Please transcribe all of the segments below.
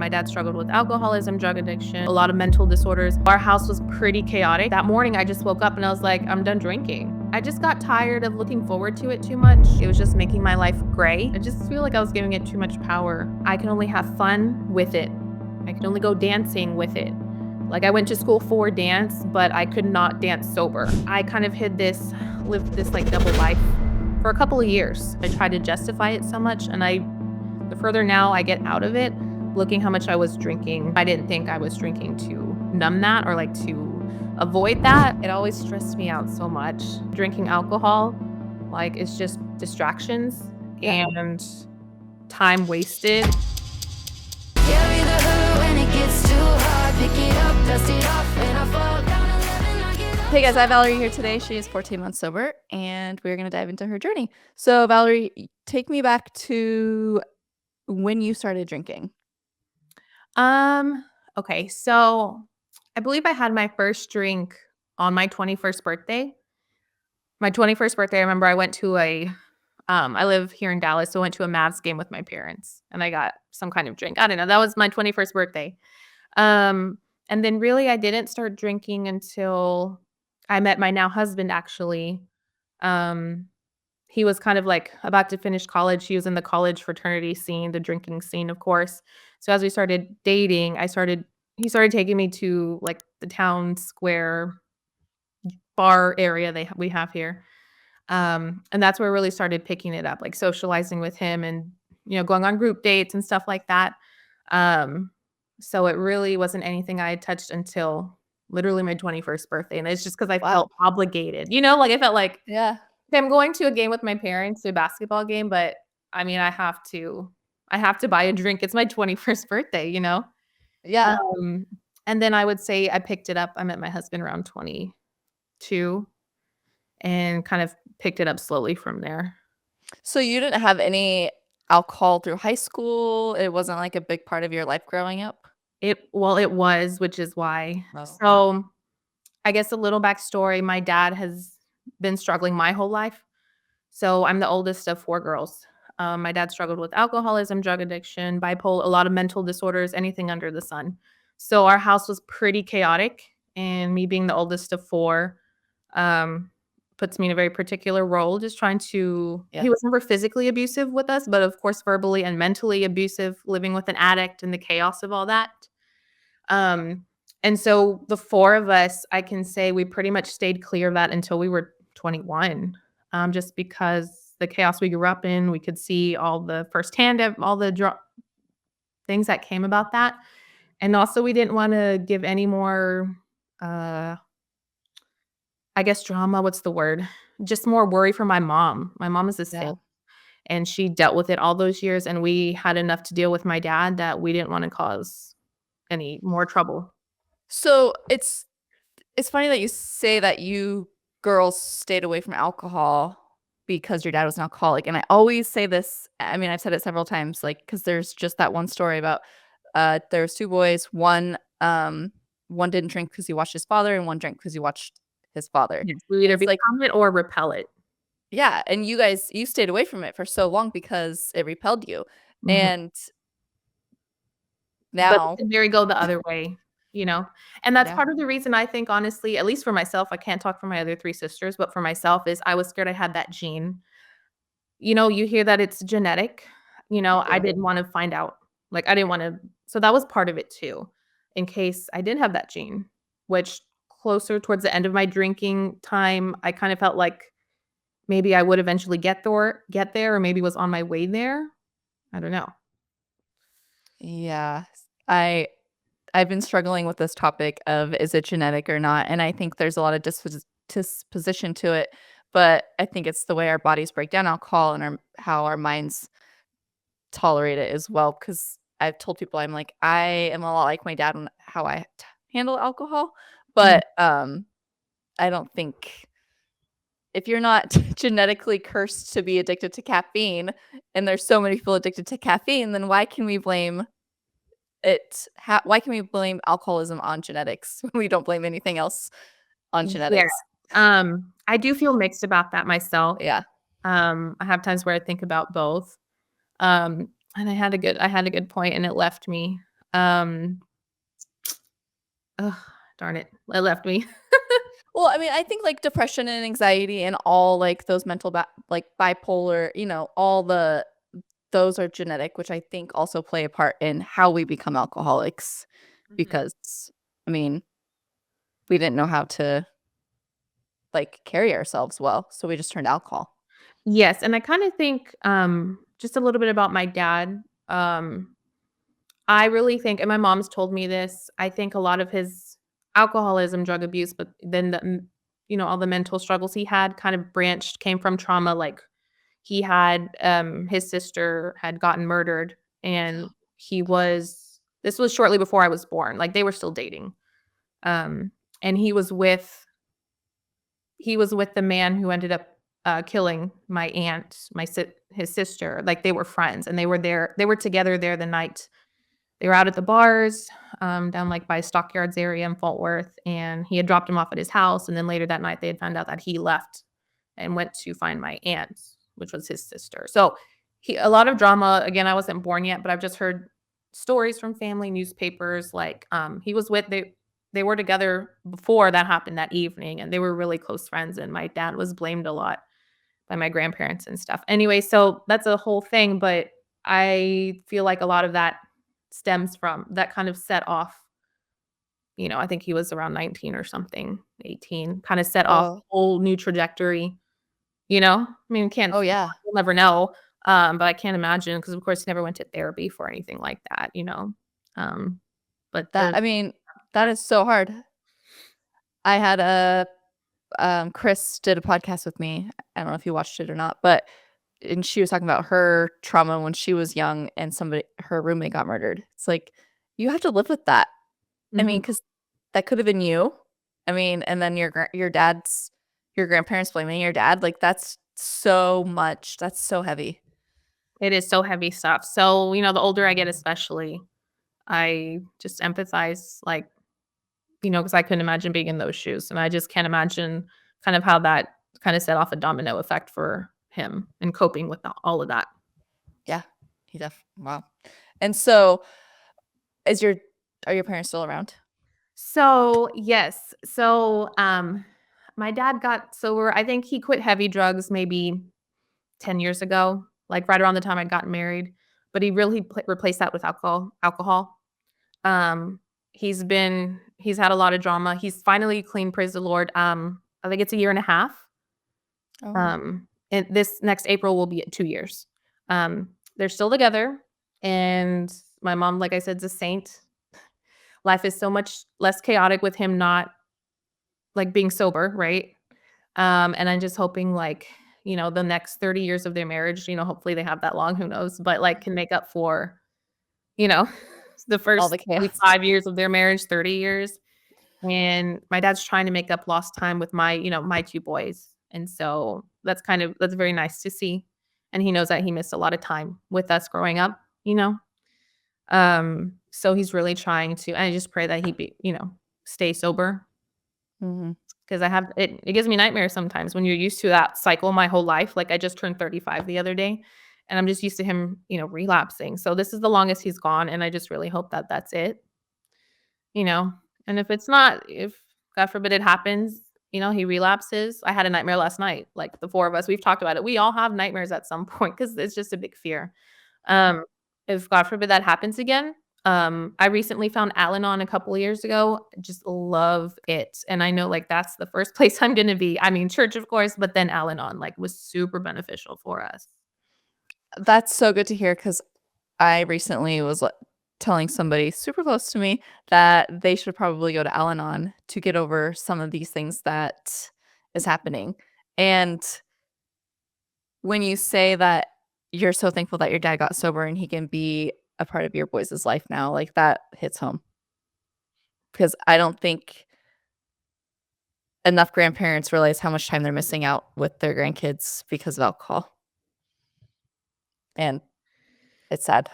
My dad struggled with alcoholism, drug addiction, a lot of mental disorders. Our house was pretty chaotic. That morning, I just woke up and I was like, I'm done drinking. I just got tired of looking forward to it too much. It was just making my life gray. I just feel like I was giving it too much power. I can only have fun with it. I can only go dancing with it. Like, I went to school for dance, but I could not dance sober. I kind of lived this like double life for a couple of years. I tried to justify it so much, and the further now I get out of it, looking how much I was drinking, I didn't think I was drinking to numb that or like to avoid that. It always stressed me out so much. Drinking alcohol, like, it's just distractions and time wasted. Carry the hurt when it gets too hard. Pick it up, dust it off, and I fall down 11. I get up. Hey guys, I have Valerie here today. She is 14 months sober, and we're going to dive into her journey. So, Valerie, take me back to when you started drinking. Okay, so I believe I had my first drink on my 21st birthday. My 21st birthday, I remember I went to I live here in Dallas, so I went to a Mavs game with my parents, and I got some kind of drink. I don't know, that was my 21st birthday. And then really I didn't start drinking until I met my now husband, actually. Um, he was kind of like about to finish college. He was in the college fraternity scene, the drinking scene, of course. So as we started dating, he started taking me to like the town square bar area we have here. And that's where I really started picking it up, like socializing with him and, going on group dates and stuff like that. Um, so it really wasn't anything I had touched until literally my 21st birthday. And it's just because I felt obligated, like I felt like, Yeah. okay, I'm going to a game with my parents, to a basketball game, but I mean, I have to buy a drink. It's my 21st birthday, Yeah. Um, and then I would say I picked it up. I met my husband around 22 and kind of picked it up slowly from there. So, you didn't have any alcohol through high school? It wasn't like a big part of your life growing up? It was, which is why. Oh. So, I guess a little backstory, my dad has been struggling my whole life. So, I'm the oldest of 4 girls. My dad struggled with alcoholism, drug addiction, bipolar, a lot of mental disorders, anything under the sun. So, our house was pretty chaotic, and me being the oldest of 4, um, puts me in a very particular role, just trying to Yeah. he was never physically abusive with us, but of course verbally and mentally abusive, living with an addict and the chaos of all that. Um, and so the 4 of us, I can say we pretty much stayed clear of that until we were 21, just because the chaos we grew up in, we could see all the firsthand of all the things that came about that. And also we didn't wanna give any more, uh, I guess drama, what's the word? Just more worry for my mom. My mom is a Yeah. sailor, and she dealt with it all those years, and we had enough to deal with my dad that we didn't wanna cause any more trouble. So, it's funny that you say that you girls stayed away from alcohol because your dad was an alcoholic, and I always say this, I mean, I've said it several times, like, because there's just that one story about, there's 2 boys, one didn't drink because he watched his father, and one drank because he watched his father. Yes, we either It's like, become it or repel it. yeah, and you stayed away from it for so long because it repelled you, Mhm. and But now it can very go the other way, you know? And that's yeah, part of the reason I think, honestly, at least for myself, I can't talk for my other 3 sisters, but for myself is I was scared I had that gene. You hear that it's genetic, I yeah. didn't wanna find out. Like, I didn't wanna so that was part of it too, in case I did have that gene, which closer towards the end of my drinking time, I kind of felt like maybe I would eventually get there or maybe was on my way there. I don't know. Yeah. I've been struggling with this topic of is it genetic or not, and I think there's a lot of disposition to it, but I think it's the way our bodies break down alcohol and how our minds tolerate it as well. Because I've told people, I'm like, I am a lot like my dad on how I handle alcohol, Mhm. but, I don't think if you're not genetically cursed to be addicted to caffeine, and there's so many people addicted to caffeine, then why can we blame alcoholism on genetics? We don't blame anything else on Yeah. genetics. I do feel mixed about that myself. Yeah. I have times where I think about both. And I had a good point and it left me. Um, ugh, darn it, it left me. Well, I mean, I think, like, depression and anxiety and all, like, those mental like, bipolar, all those are genetic, which I think also play a part in how we become alcoholics Mhm. because, I mean, we didn't know how to, like, carry ourselves well, so we just turned to alcohol. Yes, and I kinda think, just a little bit about my dad. I really think and my mom's told me this, I think a lot of his alcoholism, drug abuse, but then all the mental struggles he had kind of came from trauma, like, he had, his sister had gotten murdered, and this was shortly before I was born, like, they were still dating, um, and he was with the man who ended up, killing my aunt, his sister, like, they were friends, and they were together there the night they were out at the bars, down, like, by Stockyards area in Fort Worth, and he had dropped him off at his house, and then later that night, they had found out that he left and went to find my aunt, which was his sister. So, he a lot of drama. Again, I wasn't born yet, but I've just heard stories from family, newspapers, like, he was with they were together before that happened that evening, and they were really close friends, and my dad was blamed a lot by my grandparents and stuff. Anyway, so that's a whole thing, but I feel like a lot of that stems from that kind of set off, I think he was around 19 or something, 18, kinda set off a Oh. whole new trajectory, you know? I mean, Oh, yeah. we'll never know, but I can't imagine because of course he never went to therapy for anything like that, you know? Um, but That the I mean, that is so hard. I had Chris did a podcast with me. I don't know if you watched it or not, but and she was talking about her trauma when she was young and her roommate got murdered. It's like, you have to live with that. I Mhm. mean, because that could have been you. I mean, and then your grandparents blaming your dad, like, that's so much. That's so heavy. It is so heavy stuff. So, the older I get especially, I just empathize, like, because I couldn't imagine being in those shoes, and I just can't imagine kind of how that kinda set off a domino effect for him and coping with all of that. Yeah. Wow. And so, is your are your parents still around? So, yes. So, my dad got sober. I think he quit heavy drugs maybe 10 years ago, like, right around the time I'd gotten married, but he really replaced that with alcohol. Um, he's had a lot of drama. He's finally clean, praise the Lord. I think it's a year and a half. Oh. And this next April will be at 2 years. They're still together, and my mom, like I said, is a saint. Life is so much less chaotic with him not, like, being sober, right? And I'm just hoping, like, the next 30 years of their marriage, hopefully they have that long, who knows, but, like, can make up for, you know, the All first the maybe chaos. 5 years of their marriage, 30 years. And my dad's trying to make up lost time with my 2 boys. And so that's very nice to see. And he knows that he missed a lot of time with us growing up, you know? So he's really trying to and I just pray that he stay sober Mhm. because it gives me nightmares sometimes when you're used to that cycle my whole life. Like I just turned 35 the other day and I'm just used to him, relapsing. So this is the longest he's gone and I just really hope that that's it. You know? And if it's not if God forbid it happens, he relapses. I had a nightmare last night, like, the 4 of us, we've talked about it. We all have nightmares at some point because it's just a big fear. Um, if God forbid that happens again, I recently found Al-Anon a couple of years ago, just love it, and I know, like, that's the first place I'm gonna be. I mean, church, of course, but then Al-Anon, like, was super beneficial for us. That's so good to hear because I recently was, telling somebody super close to me that they should probably go to Al-Anon to get over some of these things that is happening. And when you say that you're so thankful that your dad got sober and he can be a part of your boys' life now, like, that hits home because I don't think enough grandparents realize how much time they're missing out with their grandkids because of alcohol, and it's sad.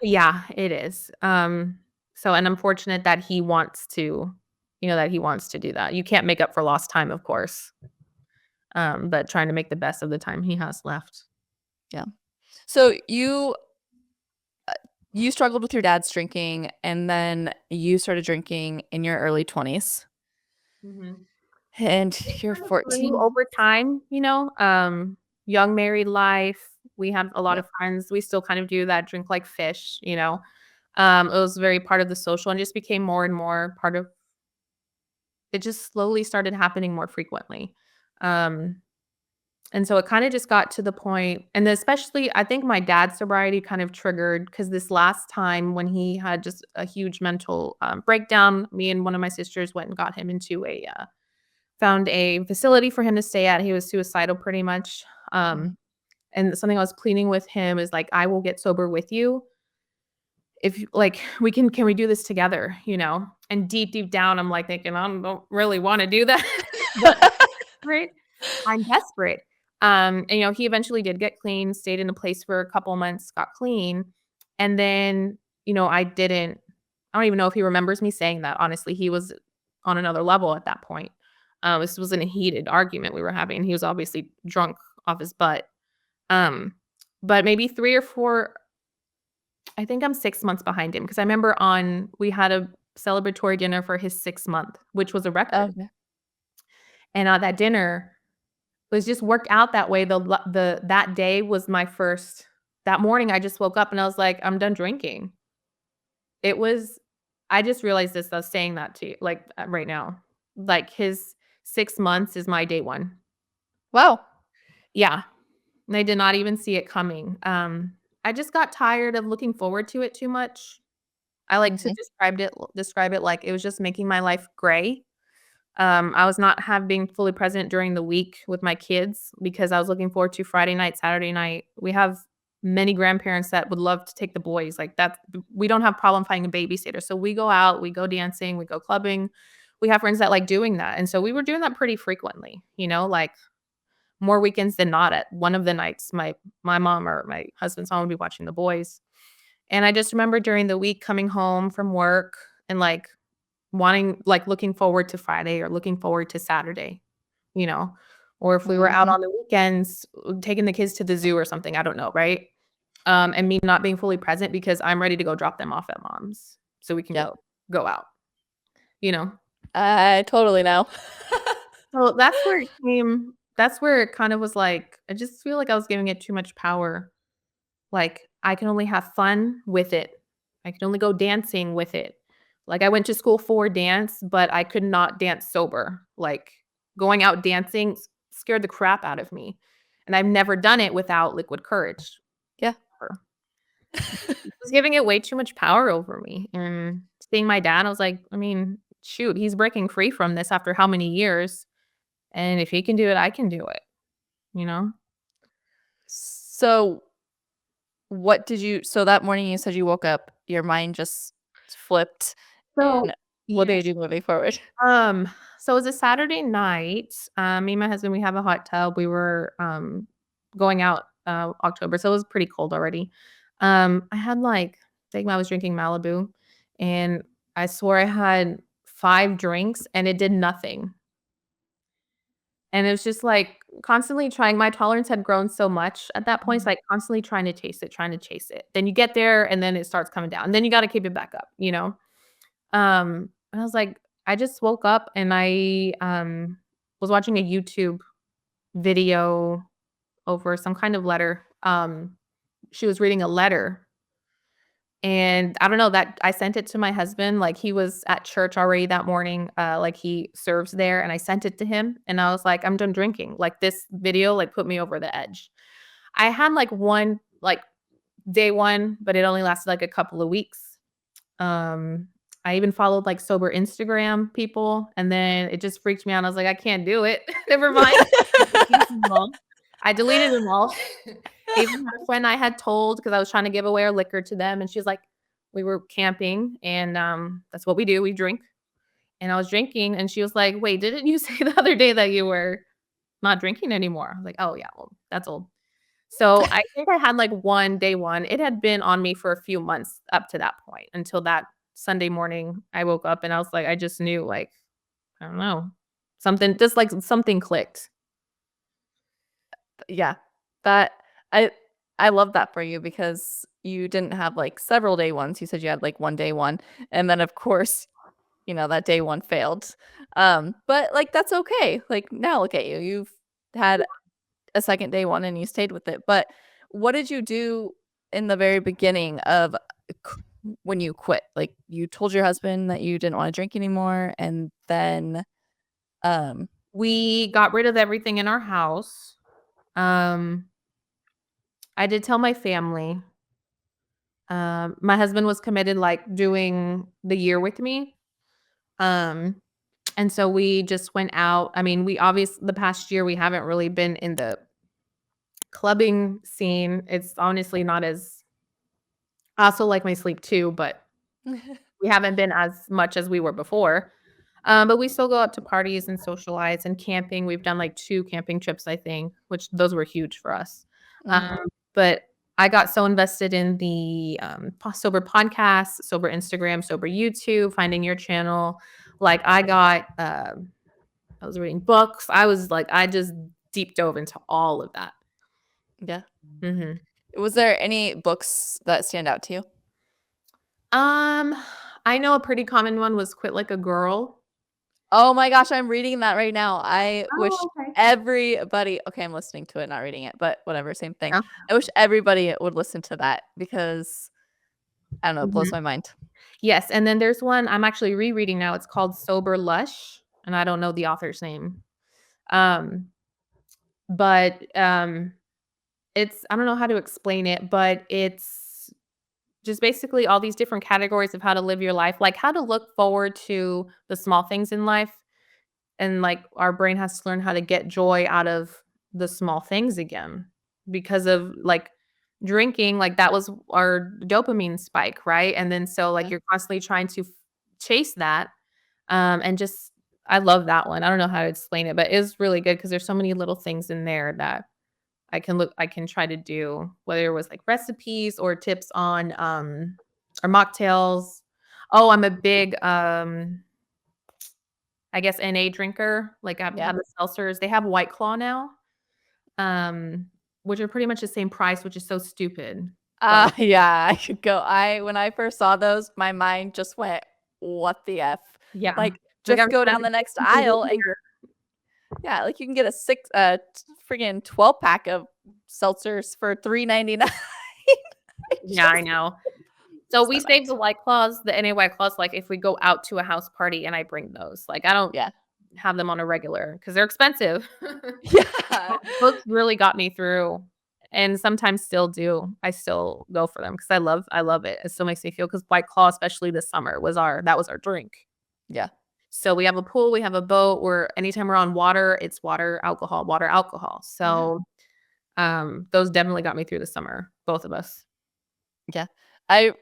Yeah, it is. So and I'm fortunate that he wants to do that. You can't make up for lost time, of course, but trying to make the best of the time he has left. Yeah. So you you struggled with your dad's drinking, and then you started drinking in your early 20s, Mhm. and It you're kind of grew 14. over time, young married life. We had a lot Yep. of friends. We still kind of do that, drink like fish, you know? It was very part of the social and just became more and more part of it just slowly started happening more frequently. Um, and so it kinda just got to the point and especially I think my dad's sobriety kind of triggered because this last time when he had just a huge mental, breakdown, me and one of my sisters went and got him into found a facility for him to stay at. He was suicidal pretty much. Mhm. And something I was pleading with him is like, "I will get sober with you. If you like, can we do this together?" You know? And deep down, I'm like thinking, "I don't really wanna do that." But desperate. I'm desperate. And, he eventually did get clean, stayed in a place for a couple months, got clean, and then, I don't even know if he remembers me saying that, honestly. He was on another level at that point. This wasn't a heated argument we were having. He was obviously drunk off his butt. Um, but maybe 3 or 4 I think I'm 6 months behind him because I remember on we had a celebratory dinner for his 6th month, which was a record. Okay. And at that dinner was just worked out that way. That day was my first that morning, I just woke up and I was like, "I'm done drinking." It was I just realized this, I was saying that to you, like, right now. Like, his 6 months is my day 1. Wow. Yeah, and I did not even see it coming. I just got tired of looking forward to it too much. I like to Mhm. describe it like it was just making my life gray. I was not being fully present during the week with my kids because I was looking forward to Friday night, Saturday night. We have many grandparents that would love to take the boys, like, that we don't have problem finding a babysitter, so we go out, we go dancing, we go clubbing. We have friends that like doing that, and so we were doing that pretty frequently, like, more weekends than not. At one of the nights, my mom or my husband's mom would be watching the boys, and I just remember during the week coming home from work and, like, looking forward to Friday or looking forward to Saturday, you know? Or if we were out Mhm. on the weekends, taking the kids to the zoo or something, I don't know, right? And me not being fully present because I'm ready to go drop them off at mom's so we can Yep. go out, you know? I totally know. So that's where it kind of was like, I just feel like I was giving it too much power. Like, I can only have fun with it. I can only go dancing with it. Like, I went to school for dance, but I could not dance sober. Like, going out dancing scared the crap out of me, and I've never done it without liquid courage. Yeah. Ever. It was giving it way too much power over me, and seeing my dad, I was like, I mean, shoot, he's breaking free from this after how many years, and if he can do it, I can do it, you know? So, so that morning you said you woke up, your mind just flipped, So and what yeah. did you do moving forward? Um, so it was a Saturday night. Me and my husband, we have a hot tub. We were going out October, so it was pretty cold already. I had like I think I was drinking Malibu and I swore I had 5 drinks and it did nothing. And it was just like constantly trying my tolerance had grown so much at that point. It's Mhm. like constantly trying to chase it, trying to chase it. Then you get there and then it starts coming down. Then you gotta keep it back up, you know? And I was like I just woke up and was watching a YouTube video over some kind of letter. She was reading a letter, and I don't know that I sent it to my husband, like, he was at church already that morning, like, he serves there, and I sent it to him, and I was like, "I'm done drinking." Like, this video, like, put me over the edge. I had, like, day 1, but it only lasted, like, a couple of weeks. Um, I even followed, like, sober Instagram people, and then it just freaked me out. I was like, "I can't do it. Never mind." I deleted them all. I deleted them all. I even had a friend I had told because I was trying to give away our liquor to them, and she's like we were camping, and, that's what we do, we drink, and I was drinking, and she was like, "Wait, didn't you say the other day that you were not drinking anymore?" I was like, "Oh, yeah, well, that's old." So, I think I had, like, day 1. It had been on me for a few months up to that point until that Sunday morning, I woke up and I was like I just knew, like, I don't know, something clicked. Yeah. That I I love that for you because you didn't have, like, several day ones. You said you had, like, 1 day one, and then, of course, that day one failed. But, like, that's okay. Like, now look at you. You've had a second day one and you stayed with it. But what did you do in the very beginning of q when you quit? Like, you told your husband that you didn't wanna drink anymore, and then, um We got rid of everything in our house. Um, I did tell my family. My husband was committed, like, doing the year with me. Um, and so we just went out. I mean, the past year, we haven't really been in the clubbing scene. It's honestly not as I also like my sleep too, but we haven't been as much as we were before. But we still go out to parties and socialize and camping. We've done, like, 2 camping trips, I think, which those were huge for us. Mhm. But I got so invested in the, sober podcast, sober Instagram, sober YouTube, finding your channel. Like, I was reading books. I just deep dove into all of that. Yeah. Mhm. Was there any books that stand out to you? Um, I know a pretty common one was Quit Like a Girl. Oh my gosh, I'm reading that right now. I wish Oh, okay. everybody okay, I'm listening to it, not reading it, but whatever, same thing. Yeah. I wish everybody would listen to that because, I don't know, it blows Mhm. my mind. Yes, and then there's one I'm actually rereading now. It's called Sober Lush, and I don't know the author's name. Um, but it's I don't know how to explain it, but it's just basically all these different categories of how to live your life, like how to look forward to the small things in life. And, like, our brain has to learn how to get joy out of the small things again because of, like, drinking, like, that was our dopamine spike, right? And then so, like, Yeah. you're constantly trying to chase that, and just I love that one. I don't know how to explain it, but it's really good because there's so many little things in there that I can try to do, whether it was, like, recipes or tips on, or mocktails. Oh, I'm a big, I guess NA drinker, like, I've Yeah. had the seltzers. They have White Claw now, um, which are pretty much the same price, which is so stupid, but Yeah, I could go I when I first saw those, my mind just went, "What the F?" yeah. Like, Like, just every go time down the next you can go aisle and here. yeah, like, you can get a 6 friggin' 12 pack of seltzers for $3.99. I Yeah, I just know. So we so save the much. White Claws, the NA White Claws, like, if we go out to a house party and I bring those, like, I don't Yeah. have them on a regular because 'cause they're expensive. Yeah. Books really got me through, and sometimes still do. I still go for them because I love it. It still makes me feel because White Claw, especially this summer, was our drink. Yeah. So we have a pool, we have a boat, where anytime we're on water, it's water, alcohol, water, alcohol. Yeah. So, those definitely got me through the summer, both of us. Yeah. I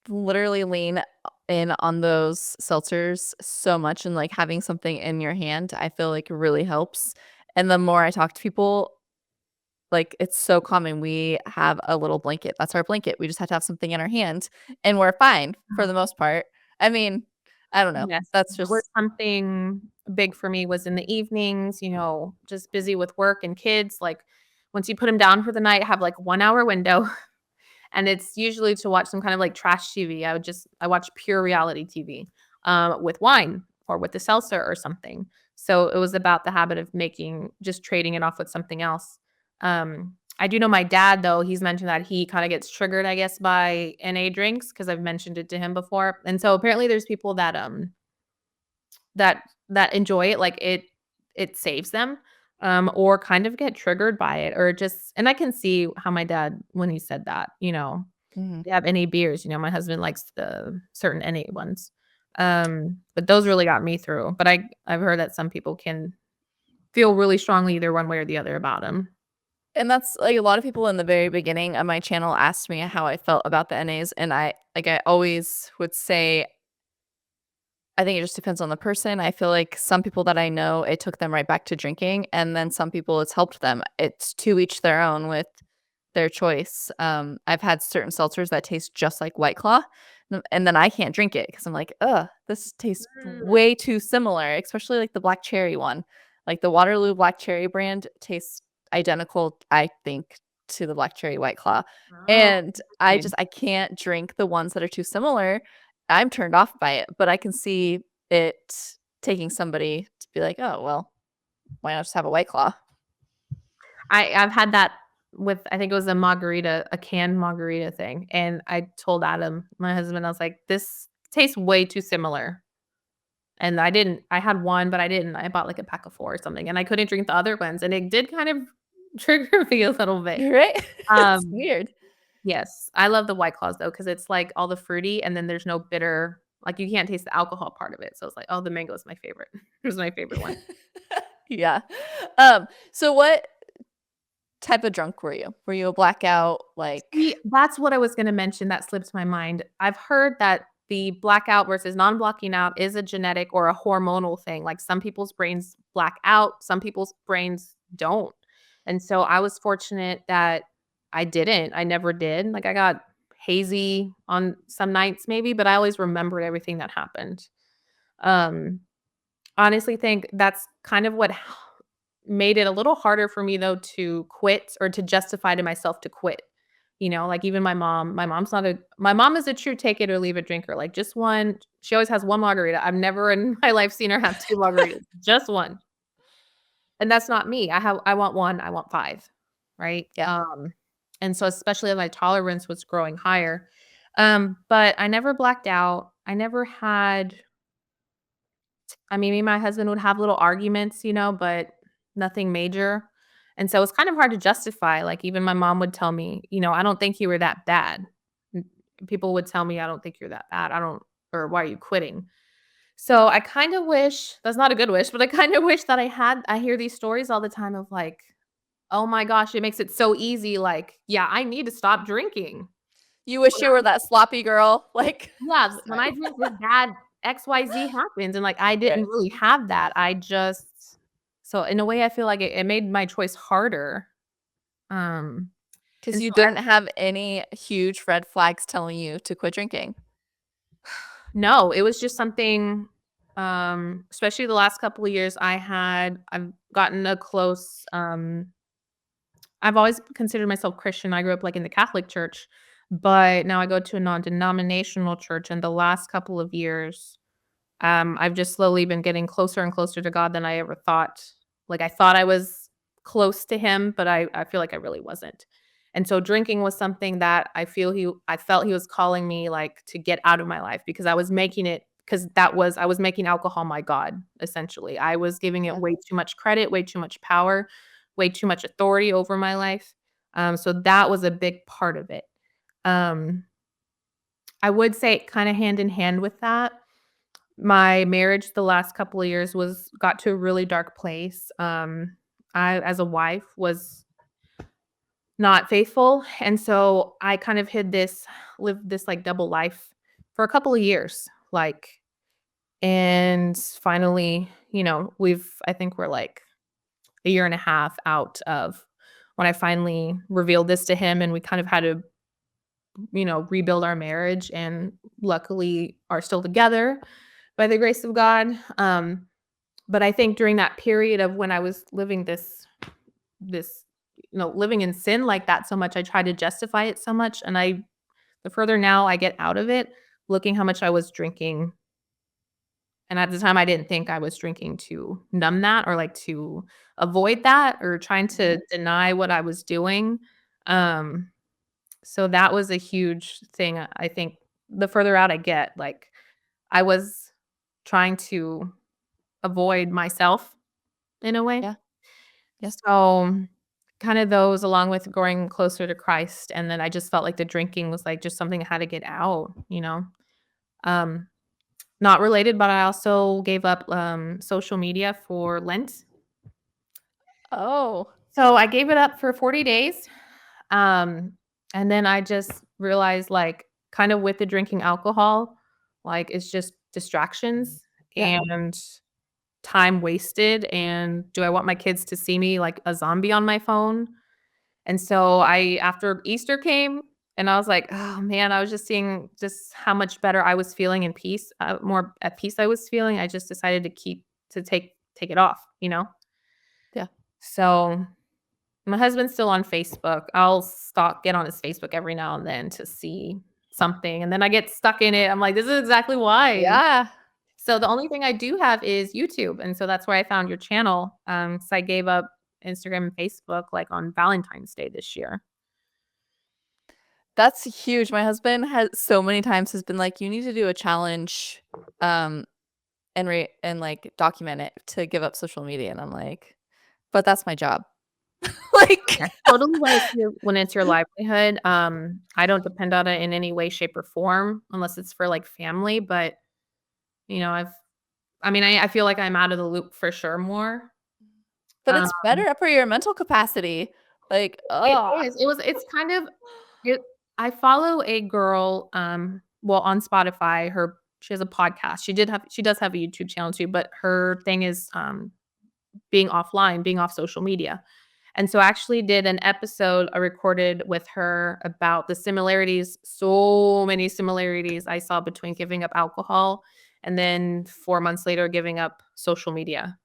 literally lean in on those seltzers so much and, like, having something in your hand, I feel like really helps, and the more I talk to people, like, it's so common, we have a little blanket, that's our blanket, we just have to have something in our hand, and we're fine for the most part. I mean, I don't know, Yes, that's that was just something big for me was in the evenings, just busy with work and kids, like, once you put them down for the night, have, like, 1-hour window, and it's usually to watch some kind of, like, trash TV. I watch pure reality TV, with wine or with the seltzer or something. So, it was about the habit of trading it off with something else. I do know my dad, though, he's mentioned that he kinda gets triggered, I guess, by NA drinks because 'cause I've mentioned it to him before, and so apparently there's people that enjoy it, like, it saves them, or kind of get triggered by it, or just and I can see how my dad when he said that, Mhm. they have NA beers, my husband likes the certain NA ones, but those really got me through, but I've heard that some people can feel really strongly either one way or the other about them. And that's like, a lot of people in the very beginning of my channel asked me how I felt about the NAs, and I always would say I think it just depends on the person. I feel like some people that I know, it took them right back to drinking, and then some people it's helped them. It's to each their own with their choice. I've had certain seltzers that taste just like White Claw, and then I can't drink it because I'm like, "Ugh, this tastes Mm. way too similar," especially like the black cherry one. Like the Waterloo black cherry brand tastes identical, I think, to the black cherry White Claw, Oh, and interesting. I can't drink the ones that are too similar. I'm turned off by it, but I can see it taking somebody to be like, "Oh, well, why not just have a White Claw?" I've had that with I think it was a margarita, a canned margarita thing, and I told Adam, my husband, I was like, "This tastes way too similar." And I had one, but I didn't. I bought like a pack of 4 or something, and I couldn't drink the other ones, and it did kind of trigger me a little bit. You're right? It's Um, weird. yes, I love the White Claws though, because it's like all the fruity and then there's no bitter like you can't taste the alcohol part of it. So it's like, oh, the mango is my favorite. It was my favorite one. Yeah. So what type of drunk were you? Were you a blackout, like See, that's what I was gonna mention that slipped my mind. I've heard that the blackout versus non-blacking out is a genetic or a hormonal thing. Like some people's brains black out, some people's brains don't. And so I was fortunate that I didn't. I never did. Like I got hazy on some nights maybe, but I always remembered everything that happened. Um Honestly think that's kind of what made it a little harder for me though to quit or to justify to myself to quit. You know, like even my mom is a true take it or leave it drinker. Like just one, she always has one margarita. I've never in my life seen her have 2 margaritas, just one. And that's not me. I want 1, I want 5, right? yeah. And so especially as my tolerance was growing higher. But I never blacked out. I never had I mean, me and my husband would have little arguments, you know, but nothing major. And so it's kind of hard to justify. Like, even my mom would tell me, you know, "I don't think you were that bad." N People would tell me, "I don't think you're that bad. I don't or why are you quitting?" So I kinda wish that's not a good wish, but I kinda wish that I hear these stories all the time of like, "Oh my gosh, it makes it so easy." Like, "Yeah, I need to stop drinking." You wish you were that sloppy girl, like Yeah, when I sorry. drink this bad XYZ happens, and, like, I didn't Right. really have that. I just so in a way, I feel like it made my choice harder, um, 'Cause and you so I didn't have any huge red flags telling you to quit drinking. no, it was just something, especially the last couple of years I've gotten a close, I've always considered myself Christian. I grew up, like, in the Catholic church, but now I go to a non-denominational church, and the last couple of years I've just slowly been getting closer and closer to God than I ever thought. Like I thought I was close to him, but I feel like I really wasn't. And so drinking was something that I felt he was calling me like to get out of my life because I was making it because I was making alcohol my God, essentially. I was giving it Yeah. way too much credit, way too much power, way too much authority over my life. So that was a big part of it. Um, I would say kind of hand in hand with that my marriage the last couple of years was got to a really dark place. I, as a wife, was not faithful, and so I kind of lived this like double life for a couple of years, like, and finally, you know, I think we're like a year and a half out of when I finally revealed this to him, and we kind of had to, you know, rebuild our marriage, and luckily are still together by the grace of God. But I think during that period of when I was living this, you know, living in sin like that so much, I tried to justify it so much, and the further now I get out of it, looking how much I was drinking, and at the time, I didn't think I was drinking to numb that or, like, to avoid that or trying Mhm. to deny what I was doing. Um, so that was a huge thing, I think the further out I get, like, I was trying to avoid myself in a way. Yeah. Yeah. So, kind of those along with growing closer to Christ, and then I just felt like the drinking was, like, just something I had to get out, you know? Um, Not related, but I also gave up, social media for Lent. Oh. So, I gave it up for 40 days, um, and then I just realized, like, kind of with the drinking alcohol, like, it's just distractions Yeah. and time wasted, and do I want my kids to see me like a zombie on my phone? And so I after Easter came and I was like, "Oh, man," I was just seeing just how much better I was feeling in peace, more at peace I was feeling. I just decided to take it off, you know? Yeah. So, My husband's still on Facebook. I'll get on his Facebook every now and then to see something, and then I get stuck in it. I'm like, "This is exactly why." Yeah. So the only thing I do have is YouTube, and so that's where I found your channel, 'cause I gave up Instagram and Facebook, like, on Valentine's Day this year. That's huge. My husband has so many times has been like, "You need to do a challenge, um, and, like, document it to give up social media," and I'm like, "But that's my job." Like That's totally when it's your livelihood. I don't depend on it in any way, shape, or form unless it's for, like, family, but, you know, I feel like I'm out of the loop for sure more. But Um, it's better for your mental capacity. Like, it oh, is. It's kind of it I follow a girl, well, on Spotify, she has a podcast. She does have a YouTube channel too, but her thing is, being offline, being off social media. And so I actually did an episode I recorded with her about the similarities, so many similarities I saw between giving up alcohol and then 4 months later giving up social media.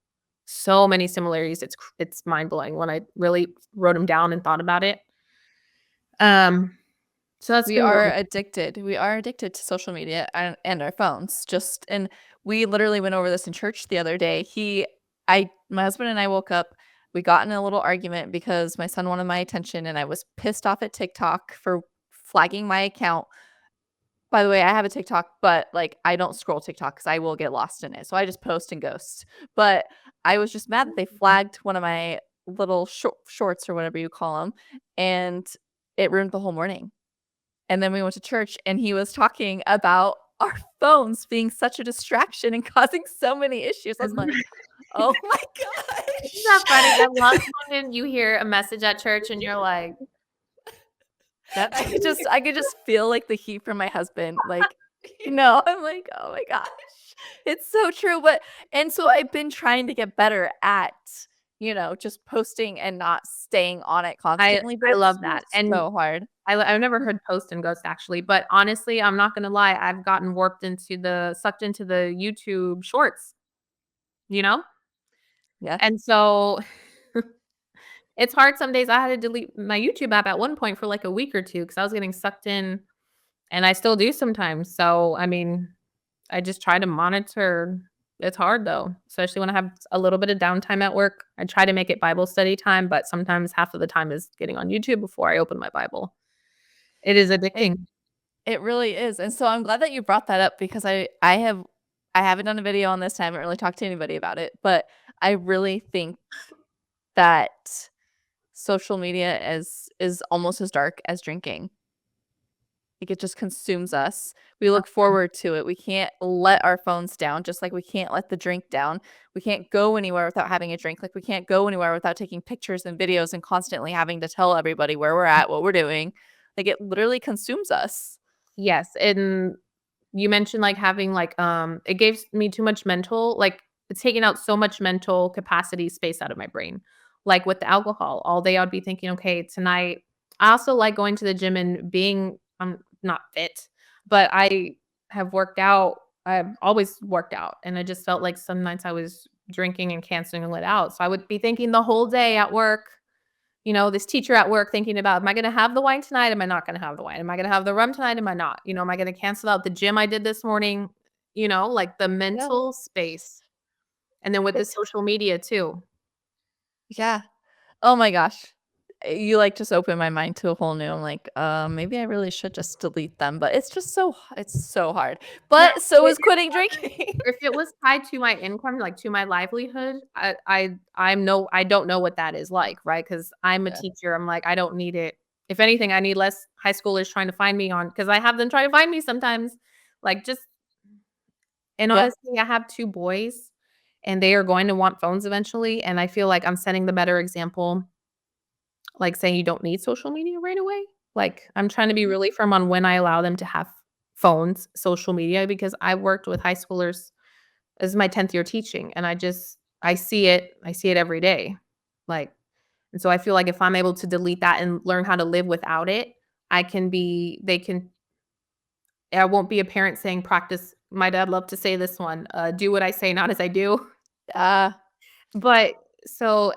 So many similarities, it's mind-blowing when I really wrote them down and thought about it. Um, so that's we been are really addicted. We are addicted to social media and our phones. Just and we literally went over this in church the other day. My husband and I woke up. We got in a little argument because my son wanted my attention, and I was pissed off at TikTok for flagging my account. By the way, I have a TikTok, but, like, I don't scroll TikTok because I will get lost in it, so I just post and ghost. But I was just mad that they flagged one of my little shorts or whatever you call them, and it ruined the whole morning. And then we went to church, and he was talking about our phones being such a distraction and causing so many issues. I was like, "Oh my Isn't that gosh." funny? I love when you hear a message at church and you're like, "That's I could just feel, like, the heat from my husband, like, I'm like, "Oh my gosh." It's so true, and so I've been trying to get better at, just posting and not staying on it constantly, but I it's love that." And so hard. I've never heard post and ghost actually, but honestly, I'm not gonna lie, I've gotten sucked into the YouTube shorts, you know? Yeah. And so it's hard some days. I had to delete my YouTube app at one point for like a week or 2 because I was getting sucked in, and I still do sometimes. So, I just try to monitor. It's hard though, especially when I have a little bit of downtime at work. I try to make it Bible study time, but sometimes half of the time is getting on YouTube before I open my Bible. It is It addicting. it really is, and so I'm glad that you brought that up because I haven't done a video on this, I haven't really talked to anybody about it, but I really think that social media is almost as dark as drinking. Like, it just consumes us. We look forward to it. We can't let our phones down, just like we can't let the drink down. We can't go anywhere without having a drink. Like, we can't go anywhere without taking pictures and videos and constantly having to tell everybody where we're at, what we're doing. Like, it literally consumes us. Yes, and you mentioned, like, having, like, it gives me too much it's taking out so much mental capacity space out of my brain. Like, with the alcohol, all day I'd be thinking, "Okay, tonight." I also like going to the gym and being I'm not fit, but I have worked out. I've always worked out, and I just felt like some nights I was drinking and canceling it out. So I would be thinking the whole day at work, this teacher at work thinking about, "Am I gonna have the wine tonight? Am I not gonna have the wine? Am I gonna have the rum tonight? Am I not? Am I gonna cancel out the gym I did this morning?" Like the Yeah. mental space. And then with the It's social media too. yeah. Oh my gosh. You, like, just opened my mind to a whole new I'm like, maybe I really should just delete them," but it's so hard. Now, But so I is quitting drinking. if it was tied to my income, like, to my livelihood, I don't know what that is like, right? Because 'Cause I'm a Yeah. teacher, I'm like, I don't need it. If anything, I need less high schoolers trying to find me on because I have them try to find me sometimes. Like, just and Yeah. honestly, I have 2 boys, and they are going to want phones eventually, and I feel like I'm setting the better example, like, saying you don't need social media right away. Like, I'm trying to be Mhm. really firm on when I allow them to have phones, social media, because I worked with high schoolers. This is my 10th year teaching, and I see it every day. Like, and so I feel like if I'm able to delete that and learn how to live without it, I can be they can I won't be a parent saying practice my dad loved to say this one, "Do what I say, not as I do." Ah, But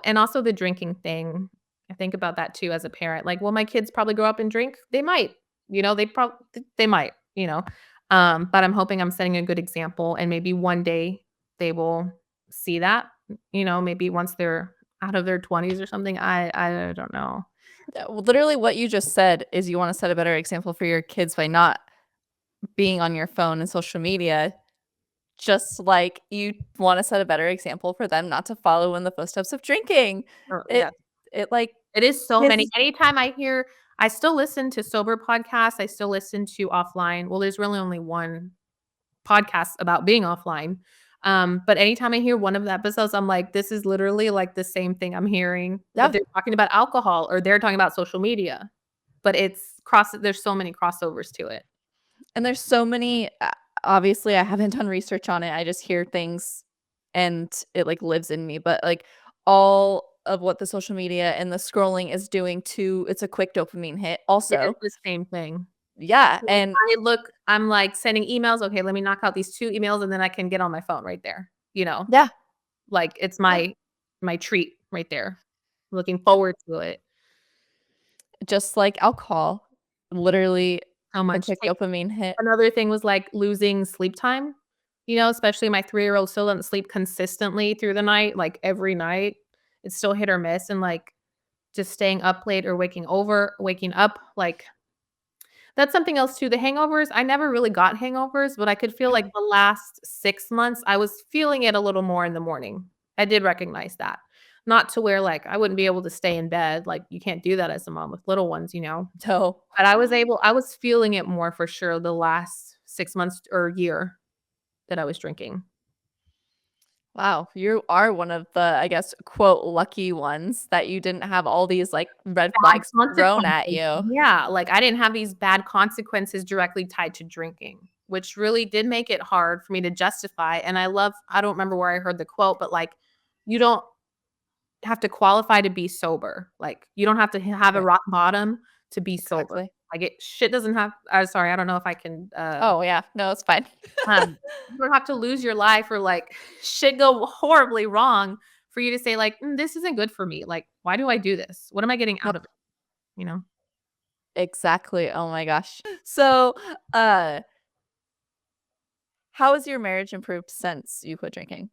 and also the drinking thing. I think about that too as a parent. Like, will my kids probably grow up and drink? They might. They might, but I'm hoping I'm setting a good example and maybe one day they will see that, maybe once they're out of their 20s or something. I don't know. Well, literally what you just said is you wanna set a better example for your kids by not being on your phone and social media, just like you wanna set a better example for them not to follow in the footsteps of drinking. Or It yeah. it, like, It is so many. kids Anytime I still listen to sober podcasts, I still listen to offline. Well, there's really only one podcast about being offline. But anytime I hear one of the episodes, I'm like, this is literally like the same thing I'm hearing, but yeah, they're talking about alcohol or they're talking about social media. But there's so many crossovers to it. and there's so many obviously, I haven't done research on it, I just hear things and it, like, lives in me, but, like, all of what the social media and the scrolling is doing to it's a quick dopamine hit It is also. the same thing. Yeah, and I'm like sending emails. Okay, let me knock out these 2 emails and then I can get on my phone right there, yeah, Like it's yeah, my treat right there. Looking forward to it just like alcohol, literally so a much. quick dopamine hit. Another thing was, like, losing sleep time, especially my 3-year-old still doesn't sleep consistently through the night, like, every night. It's still hit or miss and, like, just staying up late or waking up, like that's something else too. The hangovers, I never really got hangovers, but I could feel like the last 6 months, I was feeling it a little more in the morning. I did recognize that. Not to where, like, I wouldn't be able to stay in bed, like, you can't do that as a mom with little ones. So, But I was feeling it more for sure the last 6 months or year that I was drinking. wow, you are one of the, I guess, quote, "lucky ones" that you didn't have all these, like, red Bad flags thrown at consequences. you. Yeah, like, I didn't have these bad consequences directly tied to drinking, which really did make it hard for me to justify, and I don't remember where I heard the quote, but, like, you don't have to qualify to be sober. Like, you don't have to have a Right, rock bottom to be sober. exactly. Like, it shit doesn't have sorry, I don't know if I can, Oh, yeah, no, it's fine. you don't have to lose your life or, like, shit go horribly wrong for you to say, like, this isn't good for me. Like, why do I do this? What am I getting out Nope, of it?" You know? exactly, oh my gosh. So, uh, how has your marriage improved since you quit drinking?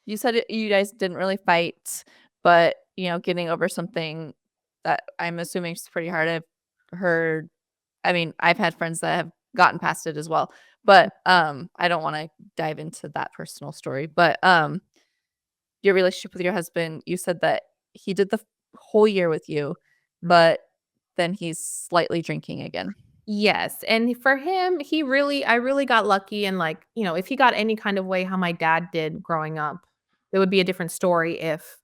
You said you guys didn't really fight, but, getting over something that I'm assuming is pretty hard. I've heard I mean, I've had friends that have gotten past it as well, but, I don't wanna dive into that personal story, but, your relationship with your husband, you said that he did the whole year with you, but then he's slightly drinking again. Yes, and for him, I really got lucky and, like, if he got any kind of way how my dad did growing up, it would be a different story if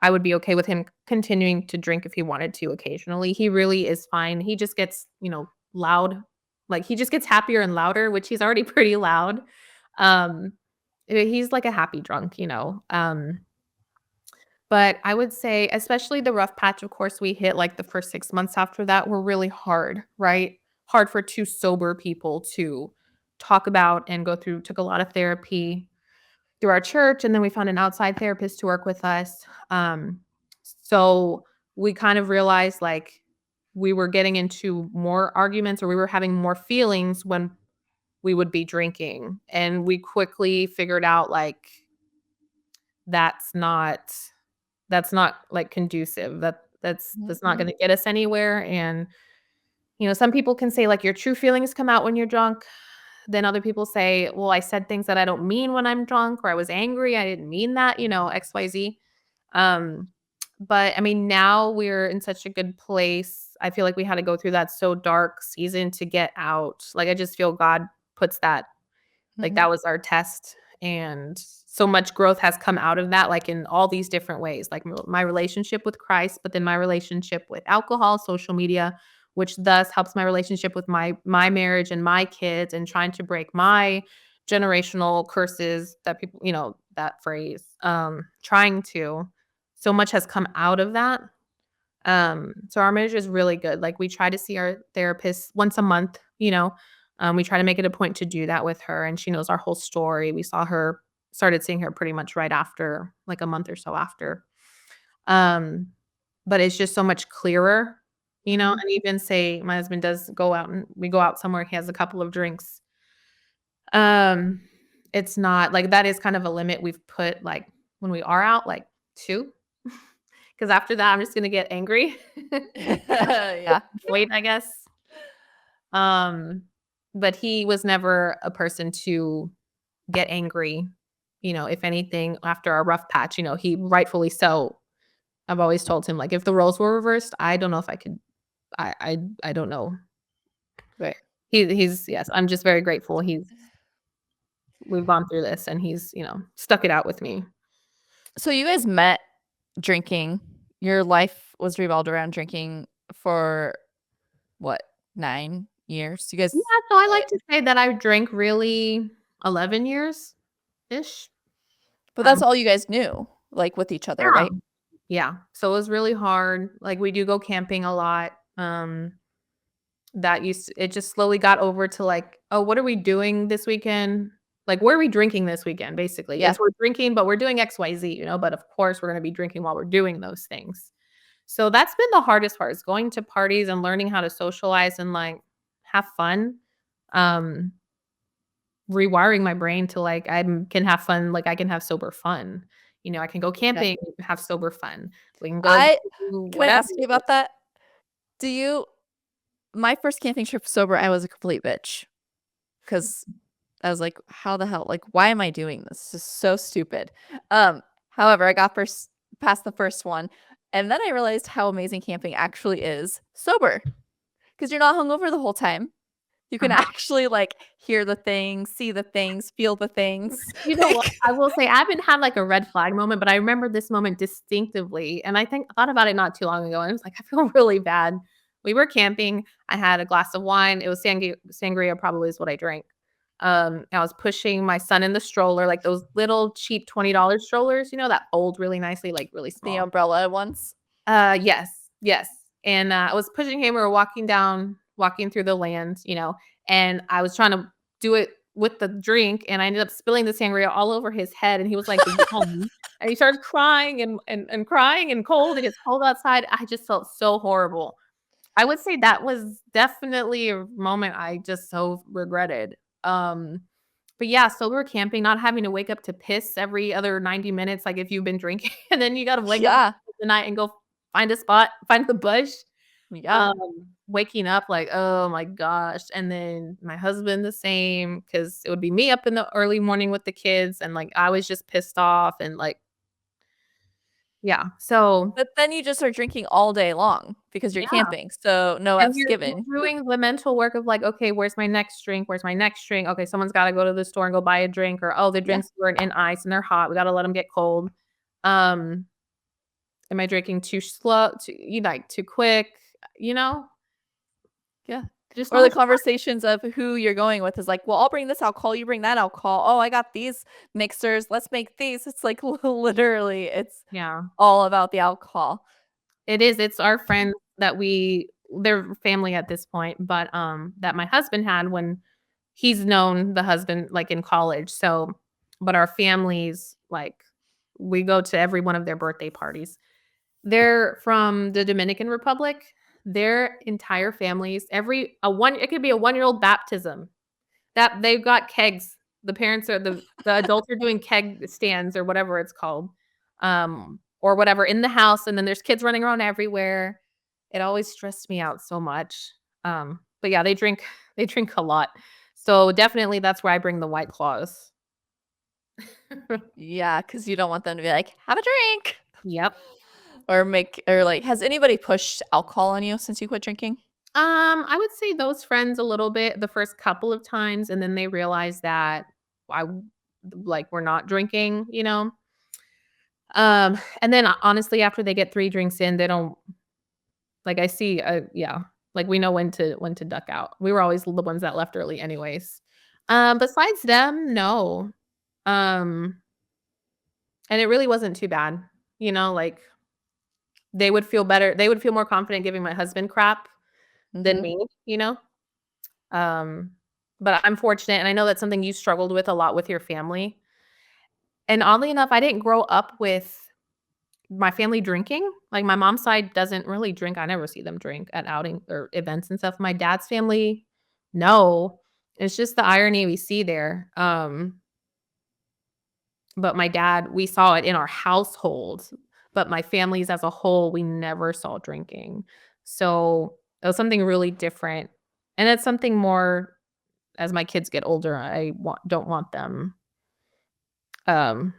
I would be okay with him continuing to drink if he wanted to occasionally. He really is fine. He just gets, loud. Like, he just gets happier and louder, which he's already pretty loud. Um, he's like a happy drunk. But I would say, especially the rough patch, of course, we hit, like, the first 6 months after that were really hard, right? Hard for 2 sober people to talk about and go through. Took a lot of therapy through our church, and then we found an outside therapist to work with us. So we kind of realized, like, we were getting into more arguments or we were having more feelings when we would be drinking, and we quickly figured out, like, that's not like, conducive. That's not Mhm. gonna get us anywhere, and, some people can say, like, your true feelings come out when you're drunk. Then other people say, "Well, I said things that I don't mean when I'm drunk," or "I was angry, I didn't mean that," XYZ. Um, but, I mean, now we're in such a good place. I feel like we had to go through that so dark season to get out. Like, I just feel God puts that like, Mhm. that was our test, and so much growth has come out of that, like, in all these different ways, like, my relationship with Christ, but then my relationship with alcohol, social media, which thus helps my relationship with my marriage and my kids and trying to break my generational curses that people that phrase, trying to. So much has come out of that. So our marriage is really good. Like, we try to see our therapist once a month. We try to make it a point to do that with her, and she knows our whole story. We started seeing her pretty much right after, like a month or so after. Um, but it's just so much clearer, Mhm. and even say my husband does go out and we go out somewhere, he has a couple of drinks. Um, it's not like that is kind of a limit we've put, like, when we are out, like, 2, because after that, I'm just gonna get angry. Yeah. Wait, I guess. Um, but he was never a person to get angry, if anything, after a rough patch, he rightfully so. I've always told him, like, if the roles were reversed, I don't know if I could I don't know. Right. He's yes, I'm just very grateful we've gone through this and he's, stuck it out with me. So you guys met drinking. Your life was revolved around drinking for what, 9 years? You Yeah, guys so I like to say that I drank really 11 years-ish. but that's Um, all you guys knew, like, with each other, yeah. right? Yeah, so it was really hard, like, we do go camping a lot, it just slowly got over to, like, "Oh, what are we doing this weekend?" Like, "Where are we drinking this weekend?" Basically. Yeah. It's we're drinking, but we're doing XYZ, but of course, we're gonna be drinking while we're doing those things. So that's been the hardest part is going to parties and learning how to socialize and, like, have fun, um, rewiring my brain to, like, can have fun, like, I can have sober fun. I can go Yeah. camping, have sober fun. We can go I do Can I whatever. ask you about that? Do you My first camping trip sober, I was a complete bitch because I was like, "How the hell? Like, why am I doing this? This is so stupid." However, I got first past the first one, and then I realized how amazing camping actually is sober because 'cause you're not hungover the whole time. You can Uh-huh. actually, like, hear the things, see the things, feel the things. You know what? I will say I haven't had, like, a red flag moment, but I remember this moment distinctively, and I thought about it not too long ago, and I was like, "I feel really bad." We were camping, I had a glass of wine, it was sangria probably is what I drank. I was pushing my son in the stroller, like those little cheap $20 strollers, that fold really nicely, like, really The small. umbrella ones. Yes, yes, and, I was pushing him, we were walking through the land, and I was trying to do it with the drink, and I ended up spilling the sangria all over his head, and he was like, "Yum," and he started crying and crying and cold, and it's cold outside. I just felt so horrible. I would say that was definitely a moment I just so regretted. Um, but yeah, sober camping, not having to wake up to piss every other 90 minutes, like if you've been drinking, and then you gotta wake up Yeah. the night and go find a spot, find the bush. Yeah. Waking up like, "Oh my gosh," and then my husband the same, because it would be me up in the early morning with the kids, and, like, I was just pissed off and, like yeah, so But then you just are drinking all day long because you're yeah, camping, so no and F's given. you're doing the mental work of, like, "Okay, where's my next drink? Where's my next drink? Okay, someone's gotta go to the store and go buy a drink," or, "Oh, the Yeah. drinks weren't in ice and they're hot, we gotta let them get cold." Um, am I drinking too slow too quick? You know? Yeah. Just so Or the much conversations of who you're going with is like, "Well, I'll bring this alcohol, you bring that alcohol. Oh, I got these mixers, let's make these." It's like literally, it's yeah. all about the alcohol. It is, it's our friends that they're family at this point, but, that my husband had when he's known the husband, like, in college, so but our families, like, we go to every one of their birthday parties. They're from the Dominican Republic. Their entire families, it could be a one-year-old baptism. That they've got kegs. The parents are the adults are doing keg stands or whatever it's called, or whatever in the house, and then there's kids running around everywhere. It always stressed me out so much. But yeah, they drink a lot. So definitely that's where I bring the White Claws. Yeah, because you don't want them to be like, "Have a drink." Yep. Or like, has anybody pushed alcohol on you since you quit drinking? I would say those friends a little bit the first couple of times, and then they realize that I w like, we're not drinking, and then honestly, after they get 3 drinks in, they don't like, I see, yeah, like, we know when to duck out. We were always the ones that left early anyways. Besides them, no. Um, and it really wasn't too bad, like, they would feel more confident giving my husband crap than Mhm. me, you know? Um, but I'm fortunate, and I know that's something you struggled with a lot with your family. And oddly enough, I didn't grow up with my family drinking. Like, my mom's side doesn't really drink. I never see them drink at outing or events and stuff. My dad's family, no. It's just the irony we see there. But my dad, we saw it in our household, but my families as a whole, we never saw drinking. So, it was something really different, and it's something more as my kids get older, don't want them, um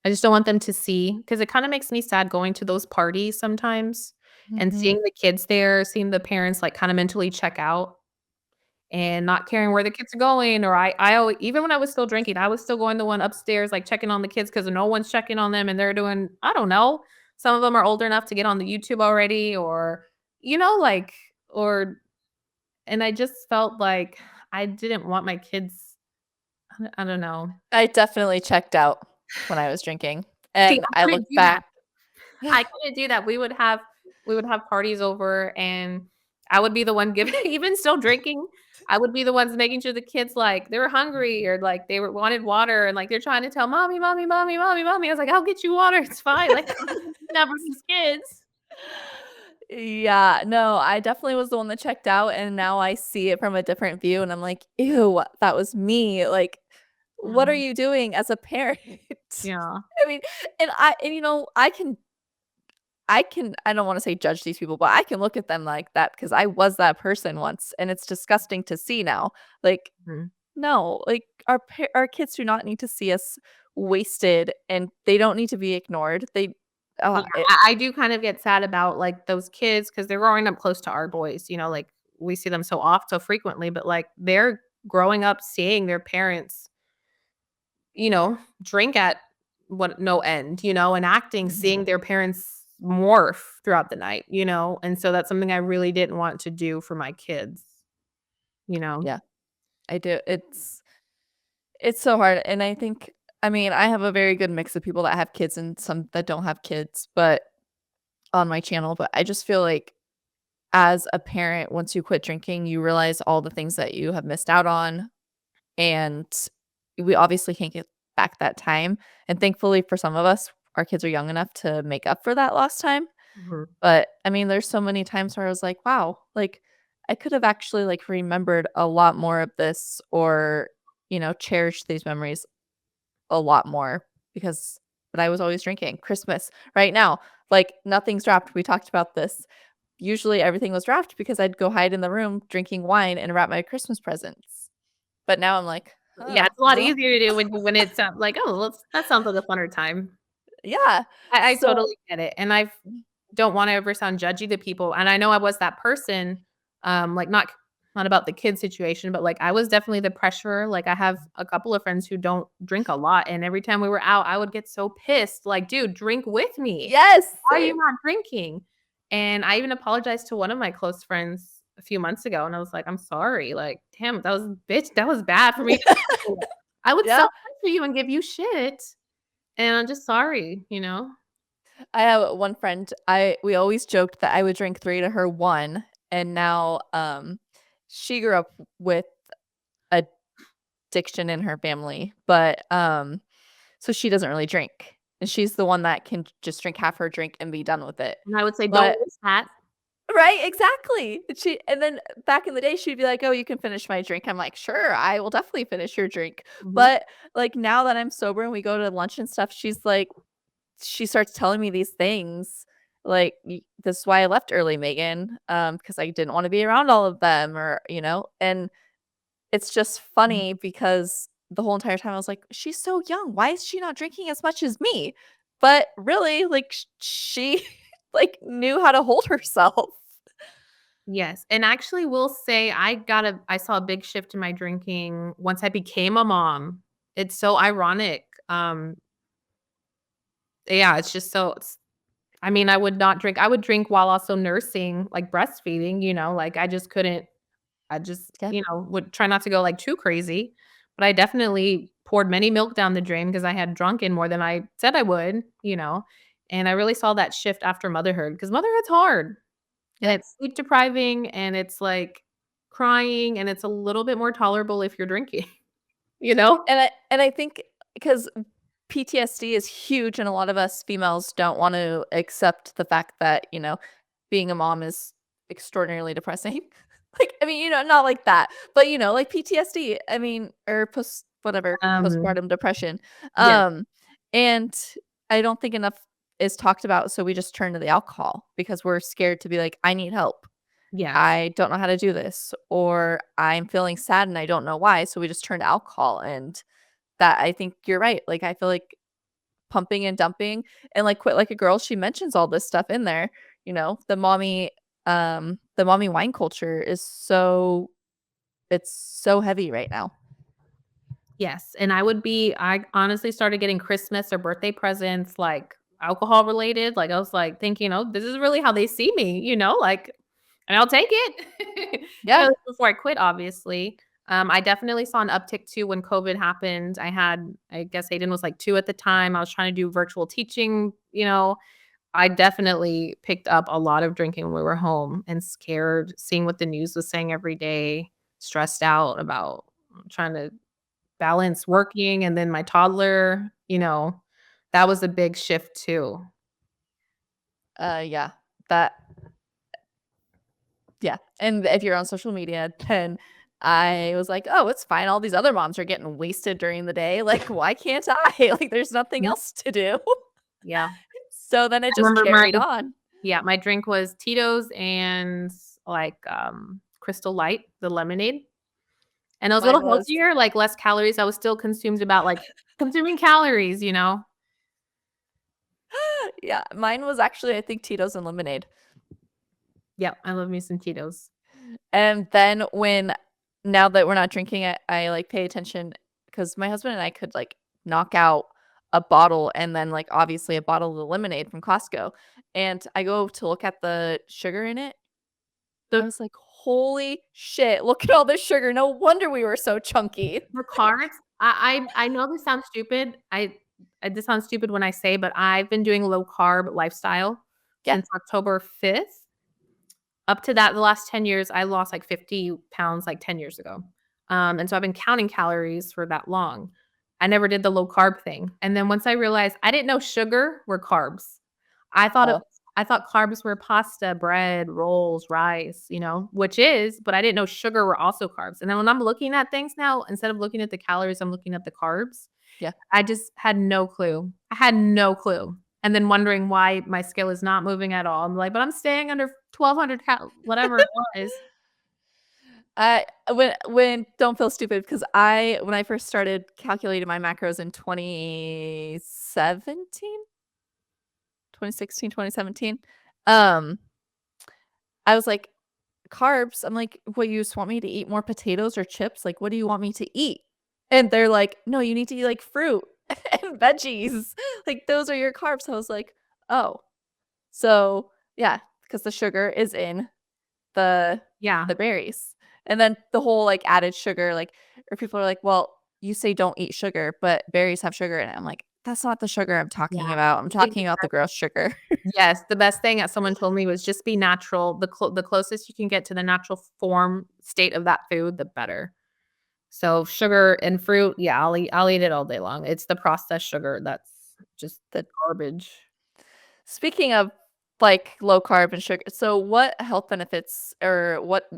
I just don't want them to see because it kinda makes me sad going to those parties sometimes and Mhm. seeing the kids there, seeing the parents, like, kinda mentally check out and not caring where the kids are going, or I alwa even when I was still drinking, I was still going the one upstairs, like, checking on the kids because no one's checking on them, and they're doing I don't know. Some of them are old enough to get on the YouTube already or, like or and I just felt like I didn't want my kids I don't know. I definitely checked out when I was drinking, See, and I I couldn't look do that. back. I couldn't do that. We would have parties over, and I would be the one giving even still drinking, I would be the ones making sure the kids, like, they were hungry or, like, they wanted water, and, like, they're trying to tell, "Mommy, mommy, mommy, mommy, mommy." I was like, "I'll get you water. It's fine." Like, never these kids. Yeah, no, I definitely was the one that checked out, and now I see it from a different view, and I'm like, "Ew, that was me." Like, what are Mhm. you doing as a parent? Yeah. I mean, I don't wanna say judge these people, but I can look at them like that because I was that person once, and it's disgusting to see now. Like, Mhm. no, like, our kids do not need to see us wasted, and they don't need to be ignored. Yeah, It I do kind of get sad about, like, those kids because 'cause they're growing up close to our boys, like, we see them so frequently, but, like, they're growing up seeing their parents drink at what no end, and acting, Mhm. seeing their parents morph throughout the night, and so that's something I really didn't want to do for my kids, you know? Yeah, I do. It's so hard, and I mean, I have a very good mix of people that have kids and some that don't have kids, but on my channel, but I just feel like as a parent, once you quit drinking, you realize all the things that you have missed out on, and we obviously can't get back that time, and thankfully for some of us, our kids are young enough to make up for that lost time, Mhm. but, I mean, there's so many times where I was like, "Wow," like, I could have actually, like, remembered a lot more of this or, cherished these memories a lot more because but I was always drinking. Christmas, right now, like, nothing's wrapped. We talked about this. Usually, everything was wrapped because I'd go hide in the room drinking wine and wrap my Christmas presents. But now I'm like, Yeah, "Oh, it's a lot well." easier to do when it's, like, "Oh, that sounds like a funner time." Yeah. I So totally get it, and I don't wanna ever sound judgy to people, and I know I was that person, like, not about the kid situation, but, like, I was definitely the pressurer, like, I have a couple of friends who don't drink a lot, and every time we were out, I would get so pissed, like, "Dude, drink with me. yes, Why are you same. not drinking?" And I even apologized to one of my close friends a few months ago, and I was like, "I'm sorry, like, damn, that was bad for me to do. I would Yeah. self-censor you and give you shit, and I'm just sorry," you know? I have one friend, I we always joked that I would drink 3 to her 1, and now, she grew up with addiction in her family, but, so she doesn't really drink, and she's the one that can just drink half her drink and be done with it. And I would say, "Don't But waste that." right, exactly. And then back in the day, she'd be like, "Oh, you can finish my drink." I'm like, "Sure, I will definitely finish your drink." Mhm. But, like, now that I'm sober and we go to lunch and stuff, she starts telling me these things, like, "This is why I left early, Megan, because I didn't wanna be around all of them," and it's just Mhm. funny because the whole entire time I was like, "She's so young. Why is she not drinking as much as me?" But really, like, she, like, knew how to hold herself. Yes, and actually will say I saw a big shift in my drinking once I became a mom. It's so ironic. Yeah, it's just so it's I mean, I would drink while also nursing, like, breastfeeding, like, I just couldn't I just, Yeah, would try not to go, like, too crazy, but I definitely poured many milk down the drain because I had drunken more than I said I would, and I really saw that shift after motherhood because motherhood's hard. And yeah. it's sleep depriving, and it's, like, crying, and it's a little bit more tolerable if you're drinking, you know? And I think because. PTSD is huge, and a lot of us females don't want to accept the fact that, being a mom is extraordinarily depressing. Like, I mean, not like that, but, like PTSD, I mean, or Um, postpartum depression. yes, Um, and I don't think enough is talked about, so we just turn to the alcohol because we're scared to be like, "I need help. yes, I don't know how to do this," or "I'm feeling sad and I don't know why," so we just turn to alcohol, and that I think you're right. Like, I feel like pumping and dumping and, like, Quit Like a Girl, she mentions all this stuff in there, the mommy wine culture is it's so heavy right now. yes, and I honestly started getting Christmas or birthday presents, like, alcohol related, like, I was, like, thinking, "Oh, this is really how they see me," like, and I'll take it. Yeah. Before I quit, obviously. I definitely saw an uptick too when COVID happened. I guess Aiden was, like, 2 at the time. I was trying to do virtual teaching. I definitely picked up a lot of drinking when we were home and scared, seeing what the news was saying every day, stressed out about trying to balance working and then my toddler. That was a big shift too. Yeah. That Yeah, and if you're on social media, then I was like, "Oh, it's fine. All these other moms are getting wasted during the day. Like, why can't I? Like, there's nothing Mhm. else to do." Yeah. So then it I just remember my carried on. Yeah, my drink was Tito's and, like, Crystal Light, the lemonade, and it was a Mine little was healthier, like, less calories. I was still consumed about, like, consuming calories. yeah, mine was actually, I think, Tito's and lemonade. Yep, I love me some Tito's. And then now that we're not drinking, I like, pay attention because my husband and I could, like, knock out a bottle and then, like, obviously a bottle of the lemonade from Costco, and I go to look at the sugar in it. I The was like, "Holy shit, look at all this sugar. No wonder we were so chunky." the carbs, I know this sounds stupid. This sounds stupid when I say, but I've been doing low carb lifestyle Yeah. since October 5th. Up to that, the last 10 years, I lost, like, 50 pounds, like, 10 years ago. And so I've been counting calories for that long. I never did the low carb thing, and then once I realized I didn't know sugar were carbs. I thought it Oh, I thought carbs were pasta, bread, rolls, rice, which is, but I didn't know sugar were also carbs, and then when I'm looking at things now, instead of looking at the calories, I'm looking at the carbs. yeah. I just had no clue. I had no clue. And then wondering why my scale is not moving at all. I'm like, "But I'm staying under 1,200 whatever it was." I when don't feel stupid because when I first started calculating my macros in 2017, I was like, "Carbs?" I'm like, "What, you just want me to eat more potatoes or chips? Like, what do you want me to eat?" And they're like, "No, you need to eat, like, fruit and veggies. Like, those are your carbs." I was like, "Oh." So, yeah, because the sugar is in the Yeah, the berries. And then the whole, like, added sugar, like, or people are like, "Well, you say don't eat sugar, but berries have sugar in it." I'm like, "That's not the sugar I'm yeah. talking about. I'm I think talking about the gross sugar." yes, the best thing that someone told me was just be natural. The closest you can get to the natural form state of that food, the better. So sugar and fruit, yeah, I'll eat it all day long. It's the processed sugar that's just The garbage. Speaking of, like, low carb and sugar, so what health benefits or what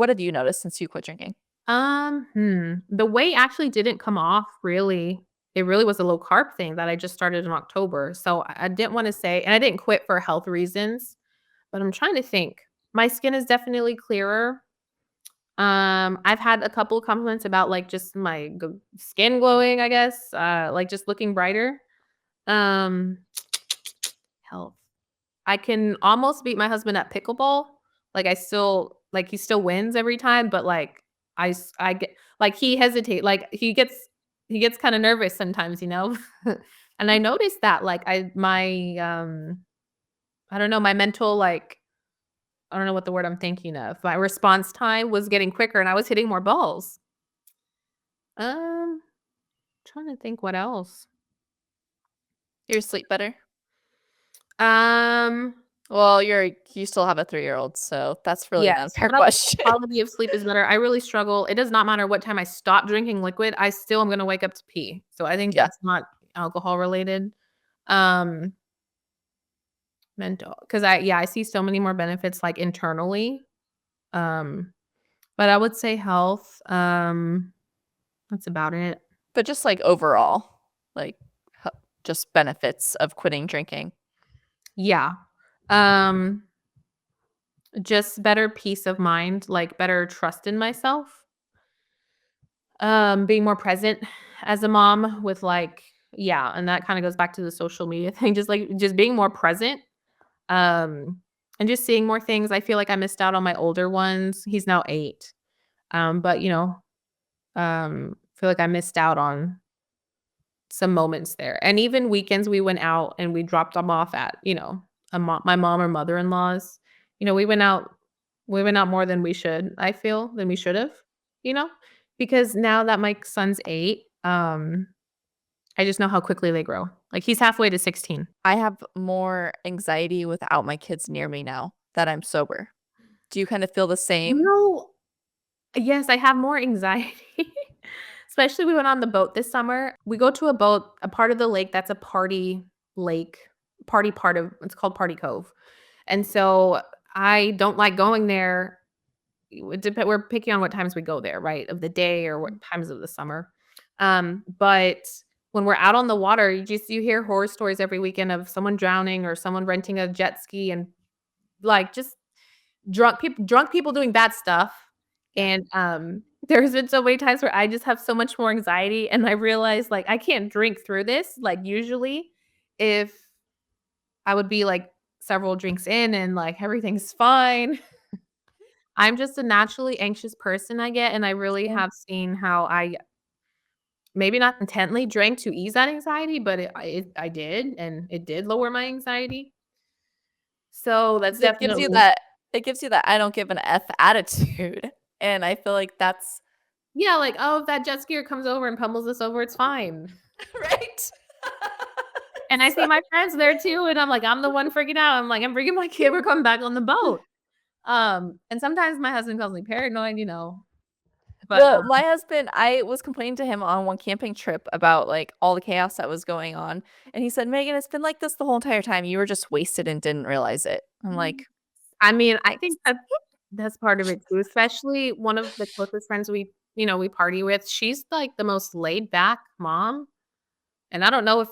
have you noticed since you quit drinking? The weight actually didn't come off really. It really was a low carb thing that I just started in October. So I didn't want to say, and I didn't quit for health reasons, but I'm trying to think. My skin is definitely clearer. I've had a couple compliments about like just my skin glowing, I guess. Like just looking brighter. Um, health. I can almost beat my husband at pickleball. Like, he still wins every time, but, like, I get like, he hesitate like, he gets kinda nervous sometimes. And I noticed that, like, I don't know, my mental, like I don't know what the word I'm thinking of. My response time was getting quicker, and I was hitting more balls. Um, Trying to think what else. Your sleep better? Um Well, you still have a 3-year-old, so that's really an Yes, unfair but I would say question. quality of sleep is better. I really struggle. It does not matter what time I stop drinking liquid, I still am gonna wake up to pee. So I think Yeah. alcohol related. Um, mental, because I see so many more benefits, like, internally, um, but I would say health, that's about it. But just, like, overall, like, h just benefits of quitting drinking. Yeah. Just better peace of mind, like, better trust in myself, being more present as a mom with, like, yeah, and that kinda goes back to the social media thing, just, like, just being more present, um, and just seeing more things. I feel like I missed out on my older ones. He's now 8, but, feel like I missed out on some moments there, and even weekends we went out and we dropped them off at, my mom or mother-in-law's. We went out more than we should, I feel, than we should've, you know? Because now that my son's 8, I just know how quickly they grow. Like, he's halfway to 16. I have more anxiety without my kids near me now that I'm sober. Do you kind of feel the same? No. Yes, I have more anxiety. Especially we went on the boat this summer. We go to a part of the lake that's a party lake, party part of it's called Party Cove. And so I don't like going there. We're picky on what times we go there, right? Of the day or what times of the summer. But when we're out on the water, you hear horror stories every weekend of someone drowning or someone renting a jet ski and like just drunk people doing bad stuff, Yeah. and, there's been so many times where I just have so much more anxiety, and I realize, like, I can't drink through this, like, usually, if I would be, like, several drinks in and, like, everything's fine. I'm just a naturally anxious person, I get, and I really Same. have seen how I maybe not intently drank to ease that anxiety, but I did, and it did lower my anxiety. So, that's 'Cause it gives you definitely that it gives you that I don't give an F attitude, and I feel like that's yeah, like, "Oh, if that jet skier comes over and pummels us over, it's fine." right? And I So see my friends there too, and I'm like, I'm the one freaking out. I'm like, "I'm bringing my kid, we're coming back on the boat." And sometimes my husband calls me paranoid, but, well, my husband I was complaining to him on one camping trip about, like, all the chaos that was going on, and he said, "Megan, it's been like this the whole entire time. You were just wasted and didn't realize it." I'm like, I mean, I "Thanks." think that's part of it too, especially one of the closest friends we party with, she's, like, the most laid back mom, and I don't know if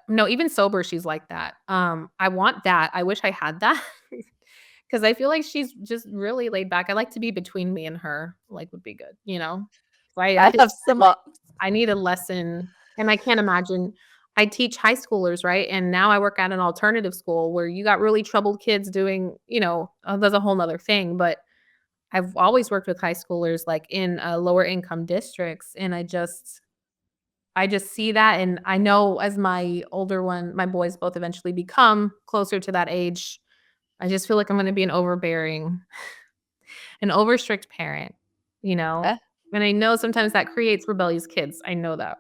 no, even sober, she's like that. I want that. I wish I had that. 'Cause I feel like she's just really laid back. I like to be between me and her, like, would be good, you know? So I I feel have I'm some, like, I need a lesson, and I can't imagine I teach high schoolers, right? And now I work at an alternative school where you got really troubled kids doing, that's a whole 'nother thing, but I've always worked with high schoolers, like, in, lower income districts, and I just see that, and I know as my boys both eventually become closer to that age, I just feel like I'm gonna be an over strict parent, you know? eh, And I know sometimes that creates rebellious kids, I know that.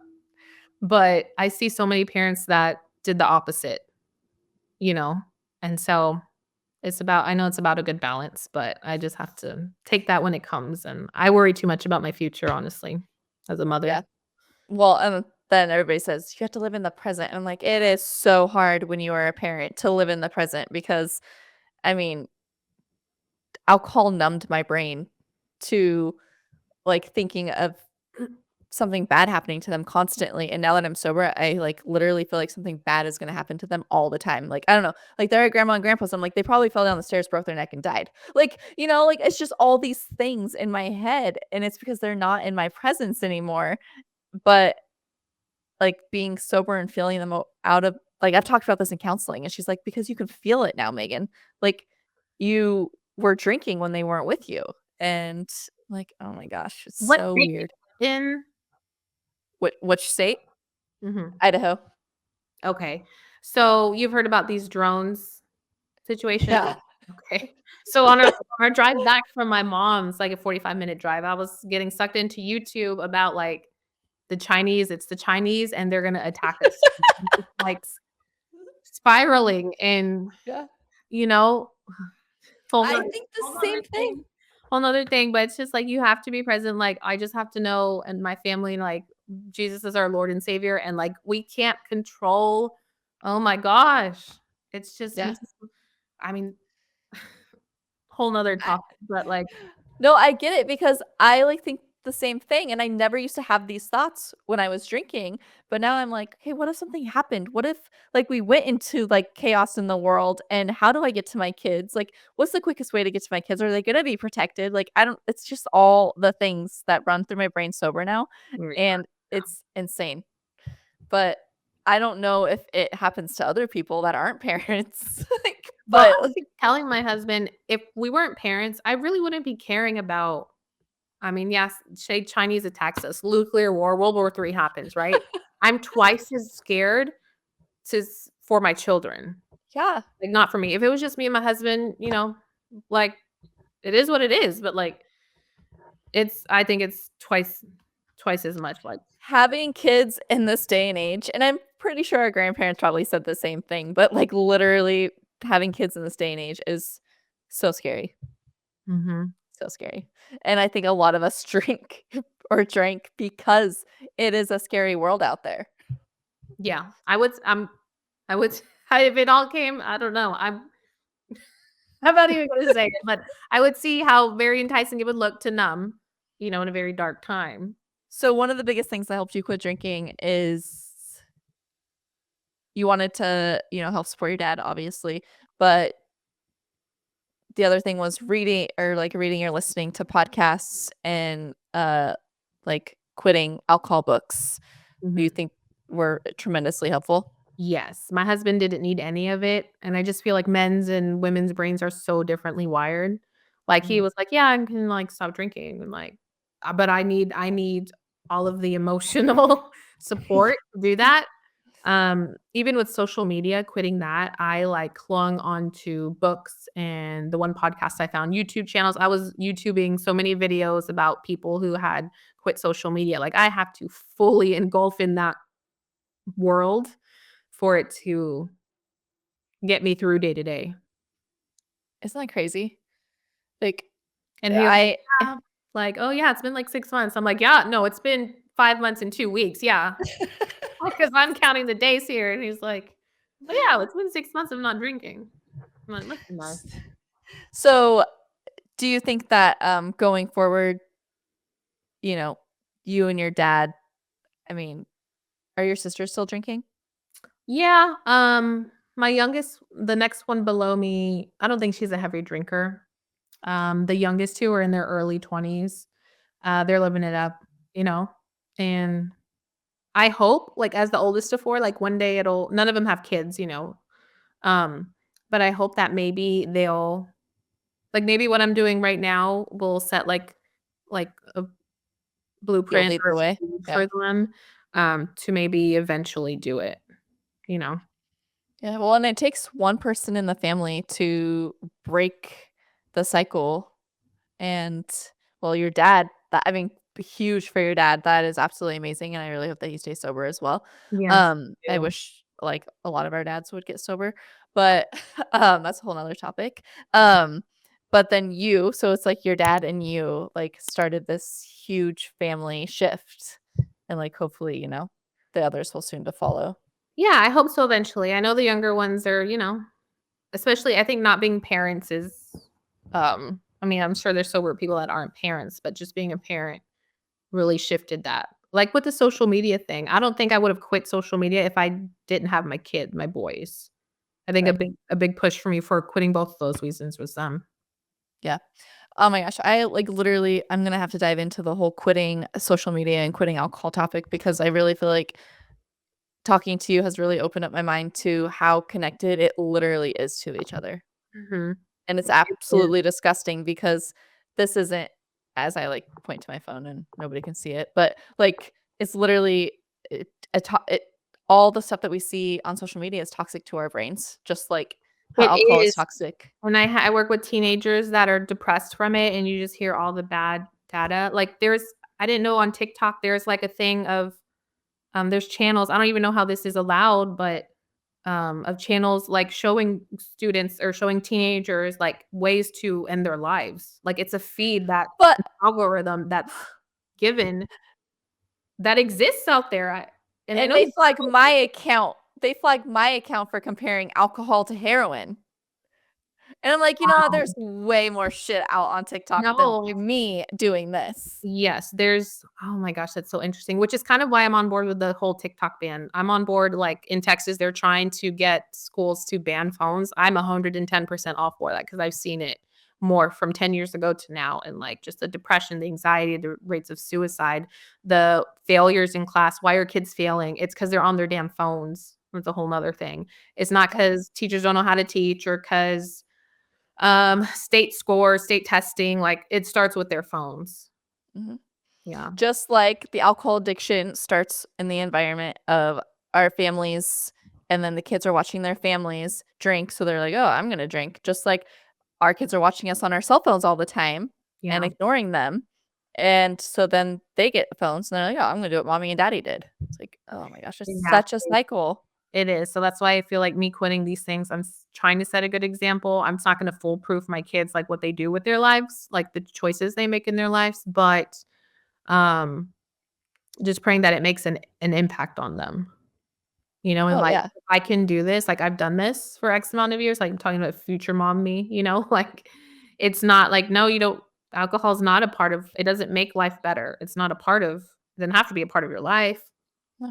But I see so many parents that did the opposite, you know? And so I know it's about a good balance, but I just have to take that when it comes, and I worry too much about my future, honestly, as a mother. yeah. Well, and then everybody says, "You have to live in the present." I'm like, "It is so hard when you are a parent to live in the present because, I mean, alcohol numbed my brain to, like, thinking of something bad happening to them constantly, and now that I'm sober, I, like, literally feel like something bad is gonna happen to them all the time, like, I don't know, like, they're at grandma and grandpa's, I'm like, "They probably fell down the stairs, broke their neck, and died." Like, like, it's just all these things in my head, and it's because they're not in my presence anymore, but, like, being sober and feeling them o out of like, I've talked about this in counseling, and she's like, "Because you can feel it now, Megan. Like, you were drinking when they weren't with you." And, like, oh my gosh, it's What so state weird. in Which state? Mhm, Idaho. okay. So, you've heard about these drones situation? Yeah. Okay. So on our drive back from my mom's, like a 45-minute drive, I was getting sucked into YouTube about, like, it's the Chinese, and they're gonna attack us. Just, like, spiraling and, Yeah. you know, whole I nother think the whole same nother thing. thing whole 'nother thing, but it's just, like, you have to be present, like, I just have to know and my family, like, Jesus is our Lord and Savior, and, like, we can't control oh my gosh. It's just Yeah. we just I mean, whole 'nother I topic, but, like No, I get it because I, like, think the same thing, and I never used to have these thoughts when I was drinking, but now I'm like, "Hey, what if something happened? What if, like, we went into, like, chaos in the world, and how do I get to my kids? Like, what's the quickest way to get to my kids? Are they gonna be protected?" Like, I don't it's just all the things that run through my brain sober now, yeah. and it's insane. But I don't know if it happens to other people that aren't parents, like, Well, but, I like keep telling my husband, if we weren't parents, I really wouldn't be caring about I mean, yes, say Chinese attacks us, nuclear war, World War III happens, right? I'm twice as scared for my children, yeah. like, not for me. If it was just me and my husband, like, it is what it is, but, like, I think it's twice as much, like Having kids in this day and age, and I'm pretty sure our grandparents probably said the same thing, but, like, literally having kids in this day and age is so scary, Mhm. so scary. And I think a lot of us drink or drank because it is a scary world out there. Yeah, I would if it all came I don't know, I'm not even gonna say it, but I would see how very enticing it would look to numb, in a very dark time. So one of the biggest things that helped you quit drinking is you wanted to, help support your dad, obviously, but the other thing was reading or listening to podcasts and, like, quitting alcohol books. Do you Mhm. think were tremendously helpful? Yes, my husband didn't need any of it, and I just feel like men's and women's brains are so differently wired. Like, he Mhm. was like, "Yeah, I can, like, stop drinking," and, like, but I need all of the emotional support to do that. Even with social media, quitting that, I, like, clung onto books and the one podcast I found, YouTube channels. I was YouTubing so many videos about people who had quit social media. Like, I have to fully engulf in that world for it to get me through day to day. Isn't that crazy? Like, And he was like, I "Yeah." Like, "Oh, yeah, it's been, like, 6 months." I'm like, "Yeah, no, it's been 5 months and 2 weeks, yeah." Because I'm counting the days here, and he's like, "Oh, yeah, it's been 6 months of not drinking." I'm like, "Listen, man." so, do you think that, going forward, you know, you and your dad I mean, are your sisters still drinking? Yeah, my youngest the next one below me, I don't think she's a heavy drinker. The youngest 2 are in their early 20s. They're living it up, you know, and I hope, like, as the oldest of 4, like, one day it'll none of them have kids, um, but I hope that maybe they'll like, maybe what I'm doing right now will set, like, a You'll blueprint lead or the way? seed Yeah. for them, to maybe eventually do it, you know? Yeah, well, and it takes one person in the family to break the cycle, and, well, your dad that I mean, huge for your dad, that is absolutely amazing, and I really hope that he stays sober as well. Yes, I do. wish, like, a lot of our dads would get sober, but, that's a whole 'nother topic. Um, but then so it's like your dad and you, like, started this huge family shift, and, like, hopefully, the others will soon to follow. Yeah, I hope so eventually. I know the younger ones are, especially I think not being parents is, I mean, I'm sure there's sober people that aren't parents, but just being a parent really shifted that. Like with the social media thing, I don't think I would have quit social media if I didn't have my boys. I think a Right. big push for me for quitting both of those reasons was them. Yeah. Oh my gosh, literally I'm gonna have to dive into the whole quitting social media and quitting alcohol topic because I really feel like talking to you has really opened up my mind to how connected it literally is to each other. Mhm. And it's It is. absolutely disgusting because this isn't as I, like, point to my phone and nobody can see it, but, like, it's literally it a to it all the stuff that we see on social media is toxic to our brains, just like how It alcohol is is. toxic. When I work with teenagers that are depressed from it, and you just hear all the bad data. Like, I didn't know on TikTok, there's, like, a thing of, there's channels, I don't even know how this is allowed, but, of channels, like, showing students or showing teenagers, like, ways to end their lives. Like, it's a feed that But algorithm that's given. that exists out there. And I And know they the flag Bible. my account. They flag my account for comparing alcohol to heroin. And I'm like, you know what? There's way more shit out on TikTok than No. me doing this. Yes, there's oh my gosh, that's so interesting, which is kind of why I'm on board with the whole TikTok ban. I'm on board, like, in Texas, they're trying to get schools to ban phones. I'm 110% all for that because 'cause I've seen it more from 10 years ago to now, and, like, just the depression, the anxiety, the rates of suicide, the failures in class. Why are kids failing? It's because 'cause they're on their damn phones. It's a whole 'nother thing. It's not Yeah. because teachers don't know how to teach or because state scores, state testing, like, it starts with their phones. Mhm. Yeah. Just like the alcohol addiction starts in the environment of our families, and then the kids are watching their families drink, so they're like, "Oh, I'm gonna drink." Just like our kids are watching us on our cell phones all the time and Yeah. ignoring them, and so then they get phones, and they're like, "Oh, I'm gonna do what mommy and daddy did." It's like, oh my gosh, it's such a Exactly. cycle. It is. So that's why I feel like me quitting these things, I'm trying to set a good example. I'm not going to foolproof my kids like what they do with their lives, like the choices they make in their lives, but um just praying that it makes an impact on them. And Oh, like yeah. if I can do this, like I've done this for X amount of years, like I'm talking about future mom me, like it's not like no, you don't alcohol's not a part of it doesn't make life better. It's not a part of it doesn't have to be a part of your life. Yeah,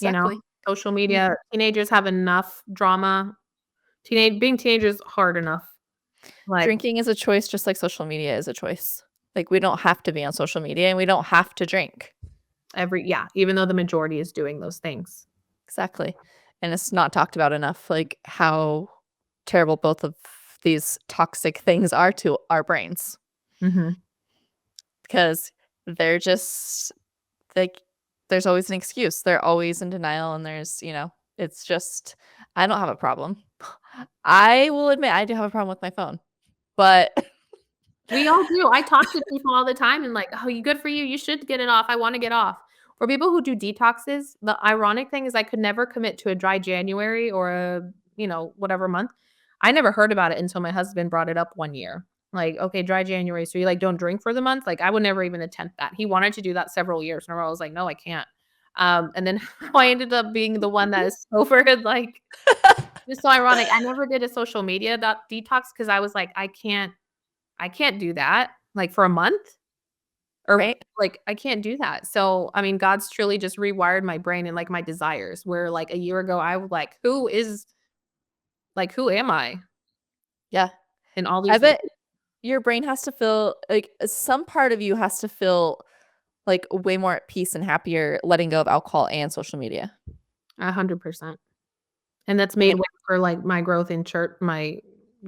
You know, exactly. social Mm. media teenagers have enough drama. Being teenagers hard enough. Like, Drinking is a choice just like social media is a choice. Like, we don't have to be on social media, and we don't have to drink. even though the majority is doing those things. Exactly, and it's not talked about enough, like, how terrible both of these toxic things are to our brains, Mhm. because they're just like, there's always an excuse. They're always in denial, and it's just I don't have a problem. I will admit I do have a problem with my phone, but We all do. I talk to people all the time and like, "Oh, you good for you. You should get it off. I wanna get off." Or people who do detoxes, the ironic thing is I could never commit to a dry January or whatever month. I never heard about it until my husband brought it up one year. Like, "Okay, dry January, so you, like, don't drink for the month?" Like, I would never even attempt that. He wanted to do that several years in a row. I was like, "No, I can't." And then I ended up being the one that is sober and, like it's so ironic. I never did a social media detox because I was like, I can't do that, like, for a month or, right? like, I can't do that. So, I mean, God's truly just rewired my brain and, like, my desires where, like, a year ago, I was like, who am I Yeah. in all I these ways?" bet your brain has to feel like some part of you has to feel like way more at peace and happier letting go of alcohol and social media. 100%. And that's made And way for, like, my growth in church my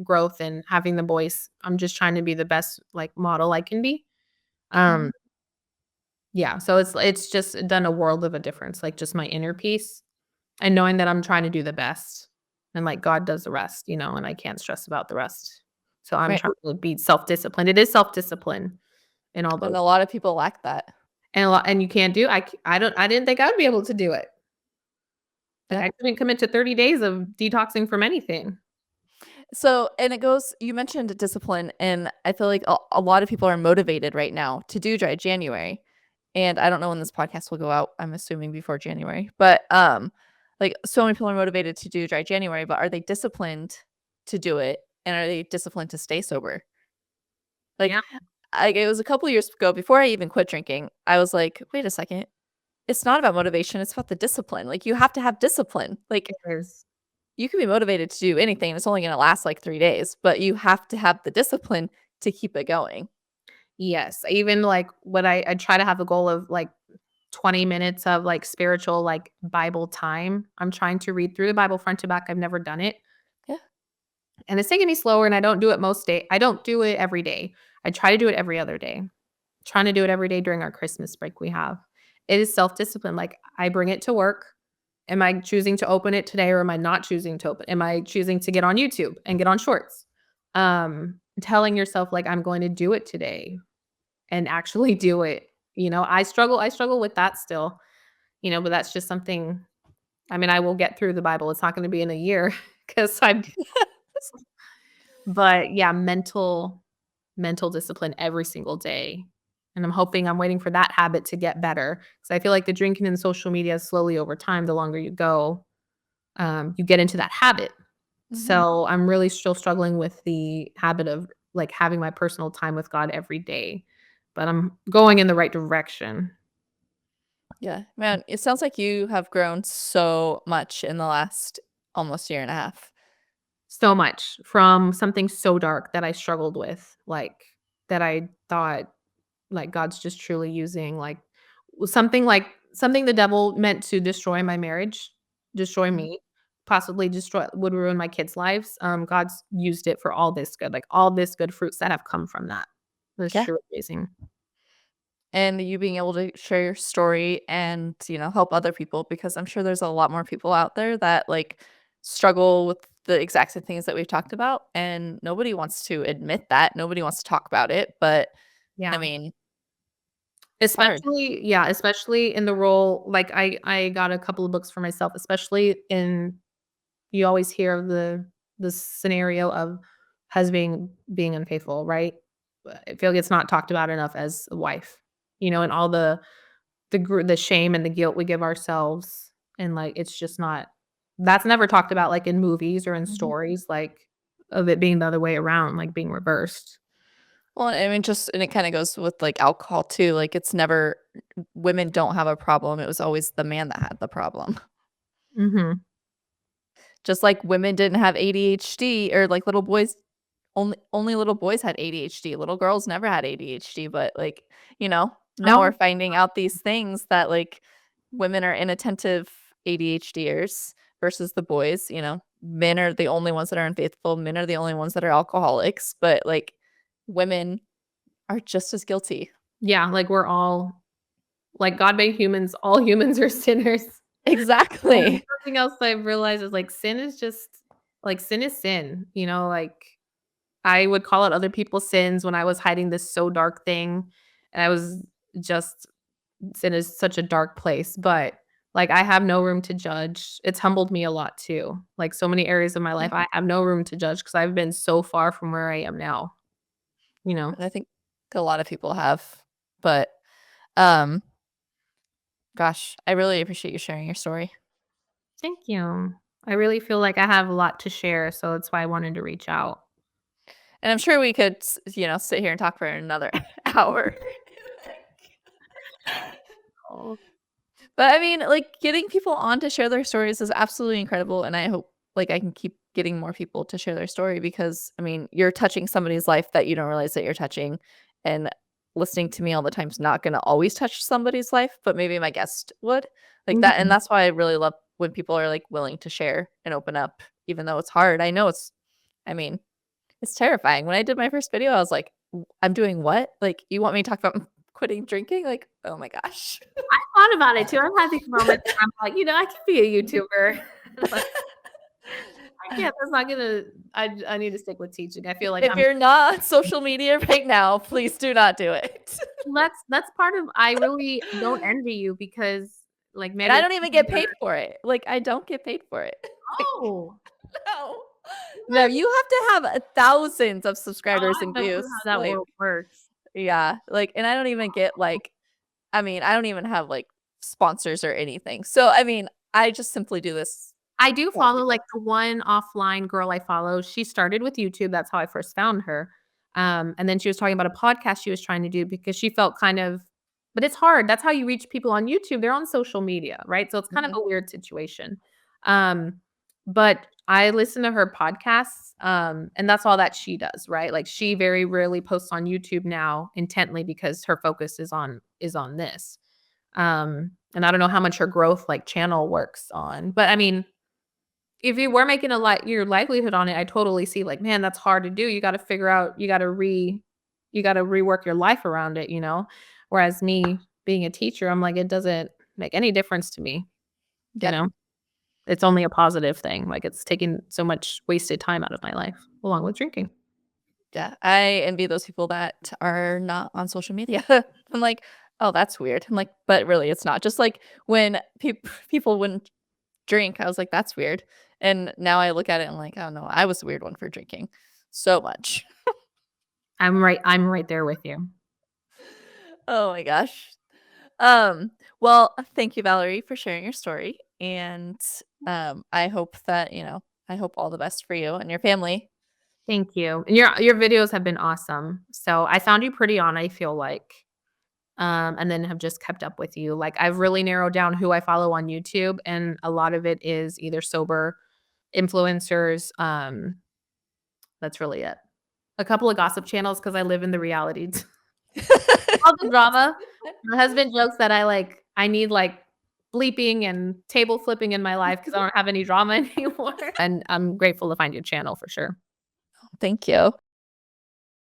growth in having the voice. I'm just trying to be the best, like, model I can be. Mhm. Um, yeah, so it's just done a world of a difference, like, just my inner peace. And knowing that I'm trying to do the best and, like, God does the rest, and I can't stress about the rest. So I'm Right. trying to be self-disciplined. It is self-discipline in all And those a lot of people lack that. and you can't do I didn't think I would be able to do it. Like, Yeah. I couldn't commit to 30 days of detoxing from anything. So, and it goes, you mentioned discipline, and I feel like a lot of people are motivated right now to do dry January. And I don't know when this podcast will go out. I'm assuming before January. But like so many people are motivated to do dry January, but are they disciplined to do it? And are they disciplined to stay sober? Like Yeah, it was a couple years ago before I even quit drinking. I was like, wait a second. It's not about motivation, it's about the discipline. Like you have to have discipline. Like it is. you can be motivated to do anything. It's only going to last like 3 days, but you have to have the discipline to keep it going. Yes, even, like, what I try to have a goal of, like, 20 minutes of, like, spiritual, like, Bible time. I'm trying to read through the Bible front to back. I've never done it. Yeah. And it's taking me slower, and I don't do it I don't do it every day. I try to do it every other day. Trying to do it every day during our Christmas break we have. It is self-discipline, like, I bring it to work. Am I choosing to open it today or am I not choosing to open am I choosing to get on YouTube and get on Shorts? Telling yourself, like, "I'm going to do it today," and actually do it, I struggle with that still, but that's just something I mean, I will get through the Bible. It's not gonna be in a year because 'cause I'm but, yeah, mental discipline every single day, And I'm waiting for that habit to get better because I feel like the drinking and social media slowly over time, the longer you go, you get into that habit. Mhm. So I'm really still struggling with the habit of like having my personal time with God every day, but I'm going in the right direction. Yeah. Man, it sounds like you have grown so much in the last almost year and a half. So much from something so dark that I struggled with, like that I thought like God's just truly using like something the devil meant to destroy my marriage, destroy Mhm. me, possibly destroy would ruin my kids' lives. God's used it for all this good, like all this good fruits that have come from that. That's Yeah. truly amazing. And you being able to share your story and, help other people because I'm sure there's a lot more people out there that like struggle with the exact same things that we've talked about and nobody wants to admit that. Nobody wants to talk about it, but I Yeah. mean, it's hard. Especially in the role like I got a couple of books for myself, especially in you always hear of the scenario of husband being unfaithful, right? But I feel like it's not talked about enough as a wife, and all the shame and the guilt we give ourselves, and, like, it's just not that's never talked about, like, in movies or in Mhm. stories, like, of it being the other way around, like, being reversed. Well, I mean, just and it kind of goes with like alcohol too. Like it's never women don't have a problem. It was always the man that had the problem. Mhm. Just like women didn't have ADHD or like little boys only little boys had ADHD. Little girls never had ADHD, but like, now we're Oh, finding out these things that like women are inattentive ADHDers versus the boys, Men are the only ones that are unfaithful, men are the only ones that are alcoholics, but like women are just as guilty. yeah, like, we're all like, God made humans all humans are sinners. Exactly. Something else I've realized is, like, sin is sin, like I would call out other people's sins when I was hiding this so dark thing, and I was just sin is such a dark place, but, like, I have no room to judge. It's humbled me a lot too. Like, so many areas of my Yeah, life, I have no room to judge because 'cause I've been so far from where I am now, you know? and I think a lot of people have, but, um, gosh, I really appreciate you sharing your story, Thank you. I really feel like I have a lot to share, so that's why I wanted to reach out. and I'm sure we could sit here and talk for another hour. Oh, But I mean, like, getting people on to share their stories is absolutely incredible, and I hope, like, I can keep getting more people to share their story because, I mean, you're touching somebody's life that you don't realize that you're touching, and listening to me all the time is not gonna always touch somebody's life, but maybe my guest would. Like that and mhm. that's why I really love when people are, like, willing to share and open up, even though it's hard. I mean, it's terrifying. When I did my first video, I was like, I'm doing what? Like, you want me to talk about quitting drinking?" Like, oh my gosh. I thought about it too. I've had these moments where I'm like, I could be a YouTuber. But I can't. That's not gonna. I need to stick with teaching. I feel like If you're not on social media right now, please do not do it. that's part of. I really don't envy you because like And I maybe don't even get paid for it. Like, I don't get paid for it. Like, oh no. No, what? you have to have, thousands of Oh, subscribers I and have no clue views. how that Like, world works. yeah, like, and I don't even get, like I mean, I don't even have, like, sponsors or anything. So, I mean, I just simply do this I do to help follow, like, people. the one offline girl I follow. She started with YouTube, that's how I first found her. And then she was talking about a podcast she was trying to do because she felt kind of but it's hard, that's how you reach people on YouTube, they're on social media, right? So it's kind of Mhm. a weird situation. Um, but I listen to her podcasts, and that's all that she does, right? Like, she very rarely posts on YouTube now intently because her focus is on this. And I don't know how much her growth, like, channel works on, but I mean if you were making your livelihood on it, I totally see, like, man, that's hard to do. You gotta figure out you gotta rework your life around it, you know? Whereas me being a teacher, I'm like, it doesn't make any difference to me, you Yeah, know? It's only a positive thing, like, it's taking so much wasted time out of my life, along with drinking. yeah. I envy those people that are not on social media. I'm like, "Oh, that's weird." I'm like, "But really, it's not." Just like when people wouldn't drink, I was like, "That's weird." And now I look at it and I'm like, "Oh, no, I was the weird one for drinking so much." I'm right there with you. Oh my gosh. Well, thank you, Valerie, for sharing your story. And I hope that, I hope all the best for you and your family. Thank you. And your videos have been awesome. So I found you pretty on, I feel like, and then have just kept up with you. Like I've really narrowed down who I follow on YouTube, and a lot of it is either sober influencers. That's really it. A couple of gossip channels because I live in the reality. All the drama. My husband jokes that I need, like, bleeping and table flipping in my life because I don't have any drama anymore, and I'm grateful to find your channel for sure. Thank you.